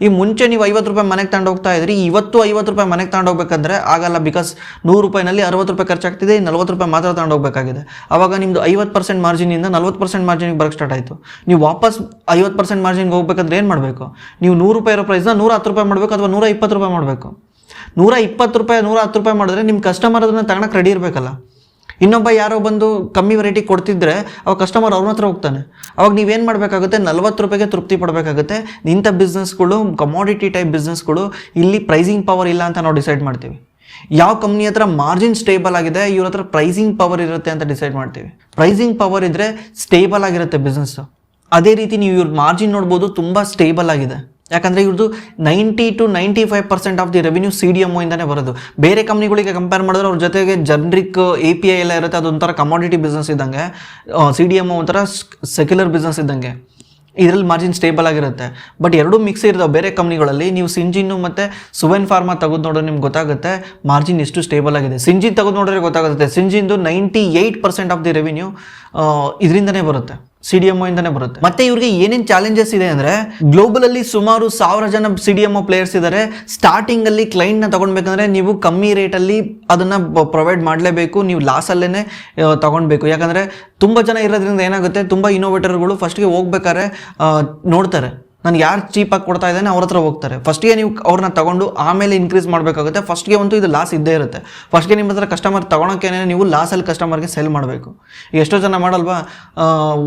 ಈ ಮುಂಚೆ ನೀವು 50 ರೂಪಾಯಿ ಮನೆಗೆ ತಗೊಂಡು ಹೋಗ್ತಾ ಇದ್ರಿ, ಇವತ್ತು 50 ರೂಪಾಯಿ ಮನೆಗೆ ತಗೊಂಡು ಹೋಗ್ಬೇಕಂದ್ರೆ ಆಗಲ್ಲ. ಬಿಕಾಸ್ 100 ರೂಪಾಯಿನಲ್ಲಿ 60 ರೂಪಾಯಿ ಖರ್ಚಾಗ್ತಿದೆ, 40 ರೂಪಾಯಿ ಮಾತ್ರ ತಗೊಂಡು ಹೋಗ್ಬೇಕಾಗಿದೆ. ಆವಾಗ ನಿಮ್ಮದು 50% ಮಾರ್ಜಿನಿಂದ 40% ಮಾರ್ಜಿನಿಗೆ ಬರೋಕ್ಕೆ ಸ್ಟಾರ್ಟ್ ಆಯಿತು. ನೀವು ವಾಪಸ್ 50% ಮಾರ್ಜಿನ್ಗೆ ಹೋಗ್ಬೇಕಂದ್ರೆ ಏನು ಮಾಡಬೇಕು? ನೀವು 100 ರೂಪಾಯಿ ಇರೋ ಪ್ರೈಸ್ನ 110 ರೂಪಾಯಿ ಮಾಡಬೇಕು ಅಥವಾ 120 ರೂಪಾಯಿ ಮಾಡಬೇಕು. 120 ರೂಪಾಯಿ 110 ರೂಪಾಯಿ ಮಾಡಿದ್ರೆ ನಿಮ್ಮ ಕಸ್ಟಮರ್ ಅದನ್ನು ತಗೊಳಕ್ಕೆ ರೆಡಿ ಇರಬೇಕಲ್ಲ. ಇನ್ನೊಬ್ಬ ಯಾರೋ ಬಂದು ಕಮ್ಮಿ ವೆರೈಟಿ ಕೊಡ್ತಿದ್ರೆ ಅವಾಗ ಕಸ್ಟಮರ್ ಅವ್ರ ಹತ್ರ ಹೋಗ್ತಾನೆ. ಅವಾಗ ನೀವೇನು ಮಾಡಬೇಕಾಗುತ್ತೆ? 40 ರೂಪಾಯಿಗೆ ತೃಪ್ತಿ ಪಡಬೇಕಾಗುತ್ತೆ. ಇಂಥ ಬಿಸ್ನೆಸ್ಗಳು, ಕಮಾಡಿಟಿ ಟೈಪ್ ಬಿಸ್ನೆಸ್ಗಳು, ಇಲ್ಲಿ ಪ್ರೈಸಿಂಗ್ ಪವರ್ ಇಲ್ಲ ಅಂತ ನಾವು ಡಿಸೈಡ್ ಮಾಡ್ತೀವಿ. ಯಾವ ಕಂಪ್ನಿ ಹತ್ರ ಮಾರ್ಜಿನ್ ಸ್ಟೇಬಲ್ ಆಗಿದೆ, ಇವ್ರ ಹತ್ರ ಪ್ರೈಸಿಂಗ್ ಪವರ್ ಇರುತ್ತೆ ಅಂತ ಡಿಸೈಡ್ ಮಾಡ್ತೀವಿ. ಪ್ರೈಸಿಂಗ್ ಪವರ್ ಇದ್ದರೆ ಸ್ಟೇಬಲ್ ಆಗಿರುತ್ತೆ ಬಿಸ್ನೆಸ್ಸು. ಅದೇ ರೀತಿ ನೀವು ಇವ್ರ ಮಾರ್ಜಿನ್ ನೋಡ್ಬೋದು, ತುಂಬ ಸ್ಟೇಬಲ್ ಆಗಿದೆ. ಯಾಕಂದರೆ ಇವ್ರದ್ದು 90 to 95% of the revenue CDMO ಇಂದನೇ ಬರೋದು. ಬೇರೆ ಕಂಪ್ನಿಗಳಿಗೆ ಕಂಪೇರ್ ಮಾಡಿದ್ರೆ ಅವ್ರ ಜೊತೆಗೆ ಜನರಿಕ್ API ಎಲ್ಲ ಇರುತ್ತೆ. ಅದೊಂಥರ ಕಮಾಡಿಟಿ ಬಿಸ್ನೆಸ್ ಇದ್ದಂಗೆ. CDMO ಒಂಥರ ಸೆಕ್ಯುಲರ್ ಬಿಸ್ನೆಸ್ ಇದ್ದಂಗೆ. ಇದರಲ್ಲಿ ಮಾರ್ಜಿನ್ ಸ್ಟೇಬಲ್ ಆಗಿರುತ್ತೆ. ಬಟ್ ಎರಡೂ ಮಿಕ್ಸ್ ಇರ್ತಾವೆ. ಬೇರೆ ಕಂಪ್ನಿಗಳಲ್ಲಿ ನೀವು ಸಿಂಜಿನ್ನು ಮತ್ತು ಸುವೆನ್ ಫಾರ್ಮಾ ತೆಗೆದು ನೋಡಿದ್ರೆ ನಿಮ್ಗೆ ಗೊತ್ತಾಗುತ್ತೆ ಮಾರ್ಜಿನ್ ಎಷ್ಟು ಸ್ಟೇಬಲ್ ಆಗಿದೆ. ಸಿಂಜಿನ್ ತೆಗೆದು ನೋಡಿದ್ರೆ ಗೊತ್ತಾಗುತ್ತೆ. ಸಿಂಜಿನ್ದು 98% ಆಫ್ ದಿ ರೆವಿನ್ಯೂ ಇದರಿಂದನೇ ಬರುತ್ತೆ, CDMO ಇಂದನೇ ಬರುತ್ತೆ. ಮತ್ತೆ ಇವ್ರಿಗೆ ಏನೇನು ಚಾಲೆಂಜಸ್ ಇದೆ ಅಂದರೆ, ಗ್ಲೋಬಲಲ್ಲಿ ಸುಮಾರು 1000 ಜನ CDMO ಪ್ಲೇಯರ್ಸ್ ಇದ್ದಾರೆ. ಸ್ಟಾರ್ಟಿಂಗಲ್ಲಿ ಕ್ಲೈಂಟ್ನ ತೊಗೊಳ್ಬೇಕಂದ್ರೆ ನೀವು ಕಮ್ಮಿ ರೇಟಲ್ಲಿ ಅದನ್ನು ಪ್ರೊವೈಡ್ ಮಾಡಲೇಬೇಕು. ನೀವು ಲಾಸಲ್ಲೇ ತೊಗೊಳ್ಬೇಕು. ಯಾಕಂದರೆ ತುಂಬ ಜನ ಇರೋದ್ರಿಂದ ಏನಾಗುತ್ತೆ, ತುಂಬ ಇನೋವೇಟರ್ಗಳು ಫಸ್ಟ್ಗೆ ಹೋಗ್ಬೇಕಾದ್ರೆ ನೋಡ್ತಾರೆ ನಾನು ಯಾರು ಚೀಪಾಗಿ ಕೊಡ್ತಾ ಇದ್ದಾನೆ ಅವ್ರ ಹತ್ರ ಹೋಗ್ತಾರೆ. ಫಸ್ಟ್ಗೆ ನೀವು ಅವ್ರನ್ನ ತೊಗೊಂಡು ಆಮೇಲೆ ಇನ್ಕ್ರೀಸ್ ಮಾಡಬೇಕಾಗುತ್ತೆ. ಫಸ್ಟ್ಗೆ ಅಂತೂ ಇದು ಲಾಸ್ ಇದ್ದೇ ಇರುತ್ತೆ. ಫಸ್ಟ್ಗೆ ನಿಮ್ಮ ಹತ್ರ ಕಸ್ಟಮರ್ ತೊಗೊಳಕ್ಕೇನೆ ನೀವು ಲಾಸಲ್ಲಿ ಕಸ್ಟಮರ್ಗೆ ಸೆಲ್ ಮಾಡಬೇಕು. ಎಷ್ಟೋ ಜನ ಮಾಡಲ್ವಾ,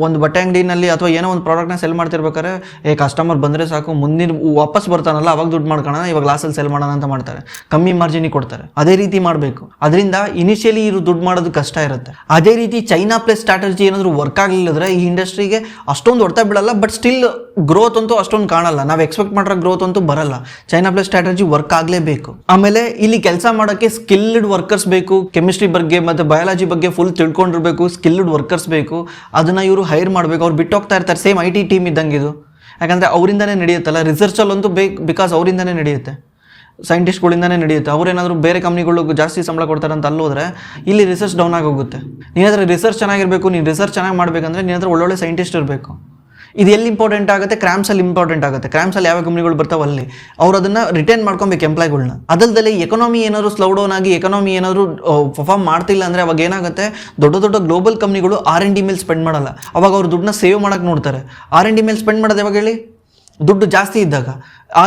ಒಂದು ಬಟ್ಟೆ ಅಂಗಡಿನಲ್ಲಿ ಅಥವಾ ಏನೋ ಒಂದು ಪ್ರಾಡಕ್ಟ್ನ ಸೆಲ್ ಮಾಡ್ತಿರ್ಬೇಕಾದ್ರೆ ಕಸ್ಟಮರ್ ಬಂದರೆ ಸಾಕು, ಮುಂದಿನ ವಾಪಸ್ ಬರ್ತಾನಲ್ಲ ಅವಾಗ ದುಡ್ಡು ಮಾಡ್ಕೊಳ್ಳೋಣ, ಇವಾಗ ಲಾಸಲ್ಲಿ ಸೆಲ್ ಮಾಡೋಣ ಅಂತ ಮಾಡ್ತಾರೆ. ಕಮ್ಮಿ ಮಾರ್ಜಿನಿಗೆ ಕೊಡ್ತಾರೆ. ಅದೇ ರೀತಿ ಮಾಡಬೇಕು. ಅದರಿಂದ ಇನಿಷಿಯಲಿ ಇವರು ದುಡ್ಡು ಮಾಡೋದು ಕಷ್ಟ ಇರುತ್ತೆ. ಅದೇ ರೀತಿ ಚೈನಾ ಪ್ಲಸ್ ಸ್ಟ್ರಾಟಜಿ ಏನಾದರೂ ವರ್ಕ್ ಆಗಲಿಲ್ಲದ್ರೆ ಈ ಇಂಡಸ್ಟ್ರಿಗೆ ಅಷ್ಟೊಂದು ಹೊಡ್ತಾ ಬೀಳಲ್ಲ. ಬಟ್ ಸ್ಟಿಲ್ ಗ್ರೋತ್ ಅಂತೂ ಅಷ್ಟೊಂದು ಕಾಣಲ್ಲ. ನಾವು ಎಕ್ಸ್ಪೆಕ್ಟ್ ಮಾಡಿರೋ ಗ್ರೋತ್ ಅಂತೂ ಬರಲ್ಲ. ಚೈನಾ ಪ್ಲಸ್ ಸ್ಟ್ರಾಟಜಿ ವರ್ಕ್ ಆಗಲೇಬೇಕು. ಆಮೇಲೆ ಇಲ್ಲಿ ಕೆಲಸ ಮಾಡೋಕ್ಕೆ ಸ್ಕಿಲ್ಡ್ ವರ್ಕರ್ಸ್ ಬೇಕು. ಕೆಮಿಸ್ಟ್ರಿ ಬಗ್ಗೆ ಮತ್ತು ಬಯಾಲಜಿ ಬಗ್ಗೆ ಫುಲ್ ತಿಳ್ಕೊಂಡಿರ್ಬೇಕು. ಸ್ಕಿಲ್ಡ್ ವರ್ಕರ್ಸ್ ಬೇಕು. ಅದನ್ನು ಇವರು ಹೈರ್ ಮಾಡಬೇಕು. ಅವ್ರು ಬಿಟ್ಟು ಹೋಗ್ತಾ ಇರ್ತಾರೆ. ಸೇಮ್ IT ಟೀಮ್ ಇದ್ದಂಗೆ ಇದು. ಯಾಕಂದರೆ ಅವರಿಂದನೇ ನಡೆಯುತ್ತಲ್ಲ. ರಿಸರ್ಚಲ್ಲಂತೂ ಬಿಕಾಸ್ ಅವರಿಂದನೇ ನಡೆಯುತ್ತೆ, ಸೈಂಟಿಸ್ಟ್ಗಳಿಂದನೇ ನಡೆಯುತ್ತೆ. ಅವರೇನಾದರೂ ಬೇರೆ ಕಂಪ್ನಿಗಳು ಜಾಸ್ತಿ ಸಂಬಳ ಕೊಡ್ತಾರೆ ಅಂತ ಅಲ್ಲೋದ್ರೆ ಇಲ್ಲಿ ರಿಸರ್ಚ್ ಡೌನ್ ಆಗೋಗುತ್ತೆ. ನೀನು ಹತ್ರ ರಿಸರ್ಚ್ ಚೆನ್ನಾಗಿರಬೇಕು. ನೀನು ರಿಸರ್ಚ್ ಚೆನ್ನಾಗಿ ಮಾಡಬೇಕಂದ್ರೆ ನಿನ್ನ ಹತ್ರ ಒಳ್ಳೊಳ್ಳೆ ಸೈಂಟಿಸ್ಟ್ ಇರಬೇಕು. ಇದು ಎಲ್ಲಿ ಇಂಪಾರ್ಟೆಂಟ್ ಆಗುತ್ತೆ? ಕ್ರಾಮ್ಸಲ್ಲಿ ಇಂಪಾರ್ಟೆಂಟ್ ಆಗುತ್ತೆ. ಕ್ರಾಮ್ಸಲ್ಲಿ ಯಾವ ಕಂಪ್ನಿಗಳು ಬರ್ತಾವೆ ಅಲ್ಲಿ ಅವ್ರು ಅದನ್ನು ರಿಟೈನ್ ಮಾಡ್ಕೊಬೇಕು ಎಂಪ್ಲಾಯ್ಗಳನ್ನ. ಅದಲ್ಲದೆ ಎಕನಾಮಿ ಏನಾದರೂ ಸ್ಲೋ ಡೌನ್ ಆಗಿ ಎಕನಾಮಿ ಏನಾದರೂ ಪರ್ಫಾರ್ಮ್ ಮಾಡ್ತಿಲ್ಲ ಅಂದರೆ ಅವಾಗ ಏನಾಗುತ್ತೆ, ದೊಡ್ಡ ದೊಡ್ಡ ಗ್ಲೋಬಲ್ ಕಂಪ್ನಿಗಳು R&D ಮೇಲೆ ಸ್ಪೆಂಡ್ ಮಾಡಲ್ಲ. ಅವಾಗ ಅವ್ರು ದುಡ್ಡನ್ನ ಸೇವ್ ಮಾಡೋಕ್ಕೆ ನೋಡ್ತಾರೆ. R&D ಮೇಲೆ ಸ್ಪೆಂಡ್ ಮಾಡೋದು ಯಾವಾಗ ಹೇಳಿ? ದುಡ್ಡು ಜಾಸ್ತಿ ಇದ್ದಾಗ.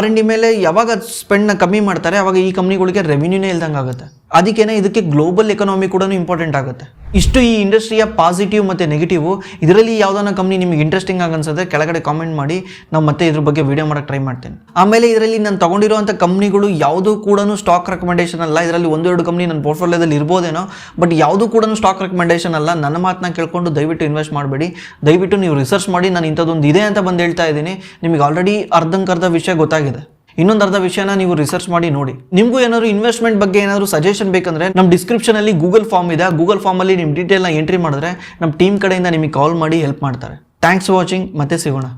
R&D ಮೇಲೆ ಯಾವಾಗ ಸ್ಪೆಂಡ್ನ ಕಮ್ಮಿ ಮಾಡ್ತಾರೆ ಅವಾಗ ಈ ಕಂಪ್ನಿಗಳಿಗೆ ರೆವಿನ್ಯೂನೇ ಇಲ್ದಂಗೆ ಆಗುತ್ತೆ. ಅದಕ್ಕೇನೆ ಇದಕ್ಕೆ ಗ್ಲೋಬಲ್ ಎಕನಾಮಿ ಕೂಡ ಇಂಪಾರ್ಟೆಂಟ್ ಆಗುತ್ತೆ. ಇಷ್ಟು ಈ ಇಂಡಸ್ಟ್ರಿಯ ಪಾಸಿಟಿವ್ ಮತ್ತು ನೆಗೆಟಿವ್. ಇದರಲ್ಲಿ ಯಾವುದಾನ ಕಂಪ್ನಿ ನಿಮಗೆ ಇಂಟ್ರೆಸ್ಟಿಂಗ್ ಆಗಿ ಅನ್ಸುತ್ತೆ ಕೆಳಗಡೆ ಕಾಮೆಂಟ್ ಮಾಡಿ, ನಾವು ಮತ್ತೆ ಇದ್ರ ಬಗ್ಗೆ ವಿಡಿಯೋ ಮಾಡೋಕ್ಕೆ ಟ್ರೈ ಮಾಡ್ತೀನಿ. ಆಮೇಲೆ ಇದರಲ್ಲಿ ನಾನು ತೊಗೊಂಡಿರೋಂಥ ಕಂಪ್ನಿಗಳು ಯಾವುದೂ ಕೂಡ ಸ್ಟಾಕ್ ರೆಕಮೆಂಡೇಷನ್ ಅಲ್ಲ. ಇದರಲ್ಲಿ 1-2 ಕಂಪ್ನಿ ನನ್ನ ಪೋರ್ಟ್ಫೋಲಿಯೋದಲ್ಲಿ ಇರ್ಬೋದೇನೋ, ಬಟ್ ಯಾವುದೂ ಕೂಡ ಸ್ಟಾಕ್ ರೆಕಮೆಂಡೇಷನ್ ಅಲ್ಲ. ನನ್ನ ಮಾತನ್ನ ಕೇಳ್ಕೊಂಡು ದಯವಿಟ್ಟು ಇನ್ವೆಸ್ಟ್ ಮಾಡಬೇಡಿ. ದಯವಿಟ್ಟು ನೀವು ರಿಸರ್ಚ್ ಮಾಡಿ. ನಾನು ಇಂಥದ್ದೊಂದು ಇದೆ ಅಂತ ಬಂದು ಹೇಳ್ತಾ ಇದ್ದೀನಿ. ನಿಮಗೆ ಆಲ್ರೆಡಿ ಅರ್ಧಂಕರ್ಧ ವಿಷಯ ಗೊತ್ತಾಗಿದೆ. ಇನ್ನೊಂದು ಅರ್ಧ ವಿಷಯನ ನೀವು ರಿಸರ್ಚ್ ಮಾಡಿ ನೋಡಿ. ನಿಮಗೂ ಏನಾದ್ರು ಇನ್ವೆಸ್ಟ್ಮೆಂಟ್ ಬಗ್ಗೆ ಏನಾದರೂ ಸಜೆಷನ್ ಬೇಕಂದ್ರೆ ನಮ್ಮ ಡಿಸ್ಕ್ರಿಪ್ಷನಲ್ಲಿ ಗೂಗಲ್ ಫಾರ್ಮ್ ಇದೆ. ಗೂಗಲ್ ಫಾರ್ಮಲ್ಲಿ ನಿಮ್ಮ ಡೀಟೇಲ್ನ ಎಂಟ್ರಿ ಮಾಡಿದ್ರೆ ನಮ್ಮ ಟೀಮ್ ಕಡೆಯಿಂದ ನಿಮಗೆ ಕಾಲ್ ಮಾಡಿ ಹೆಲ್ಪ್ ಮಾಡ್ತಾರೆ. Thanks for watching. ಮತ್ತೆ ಸಿಗೋಣ.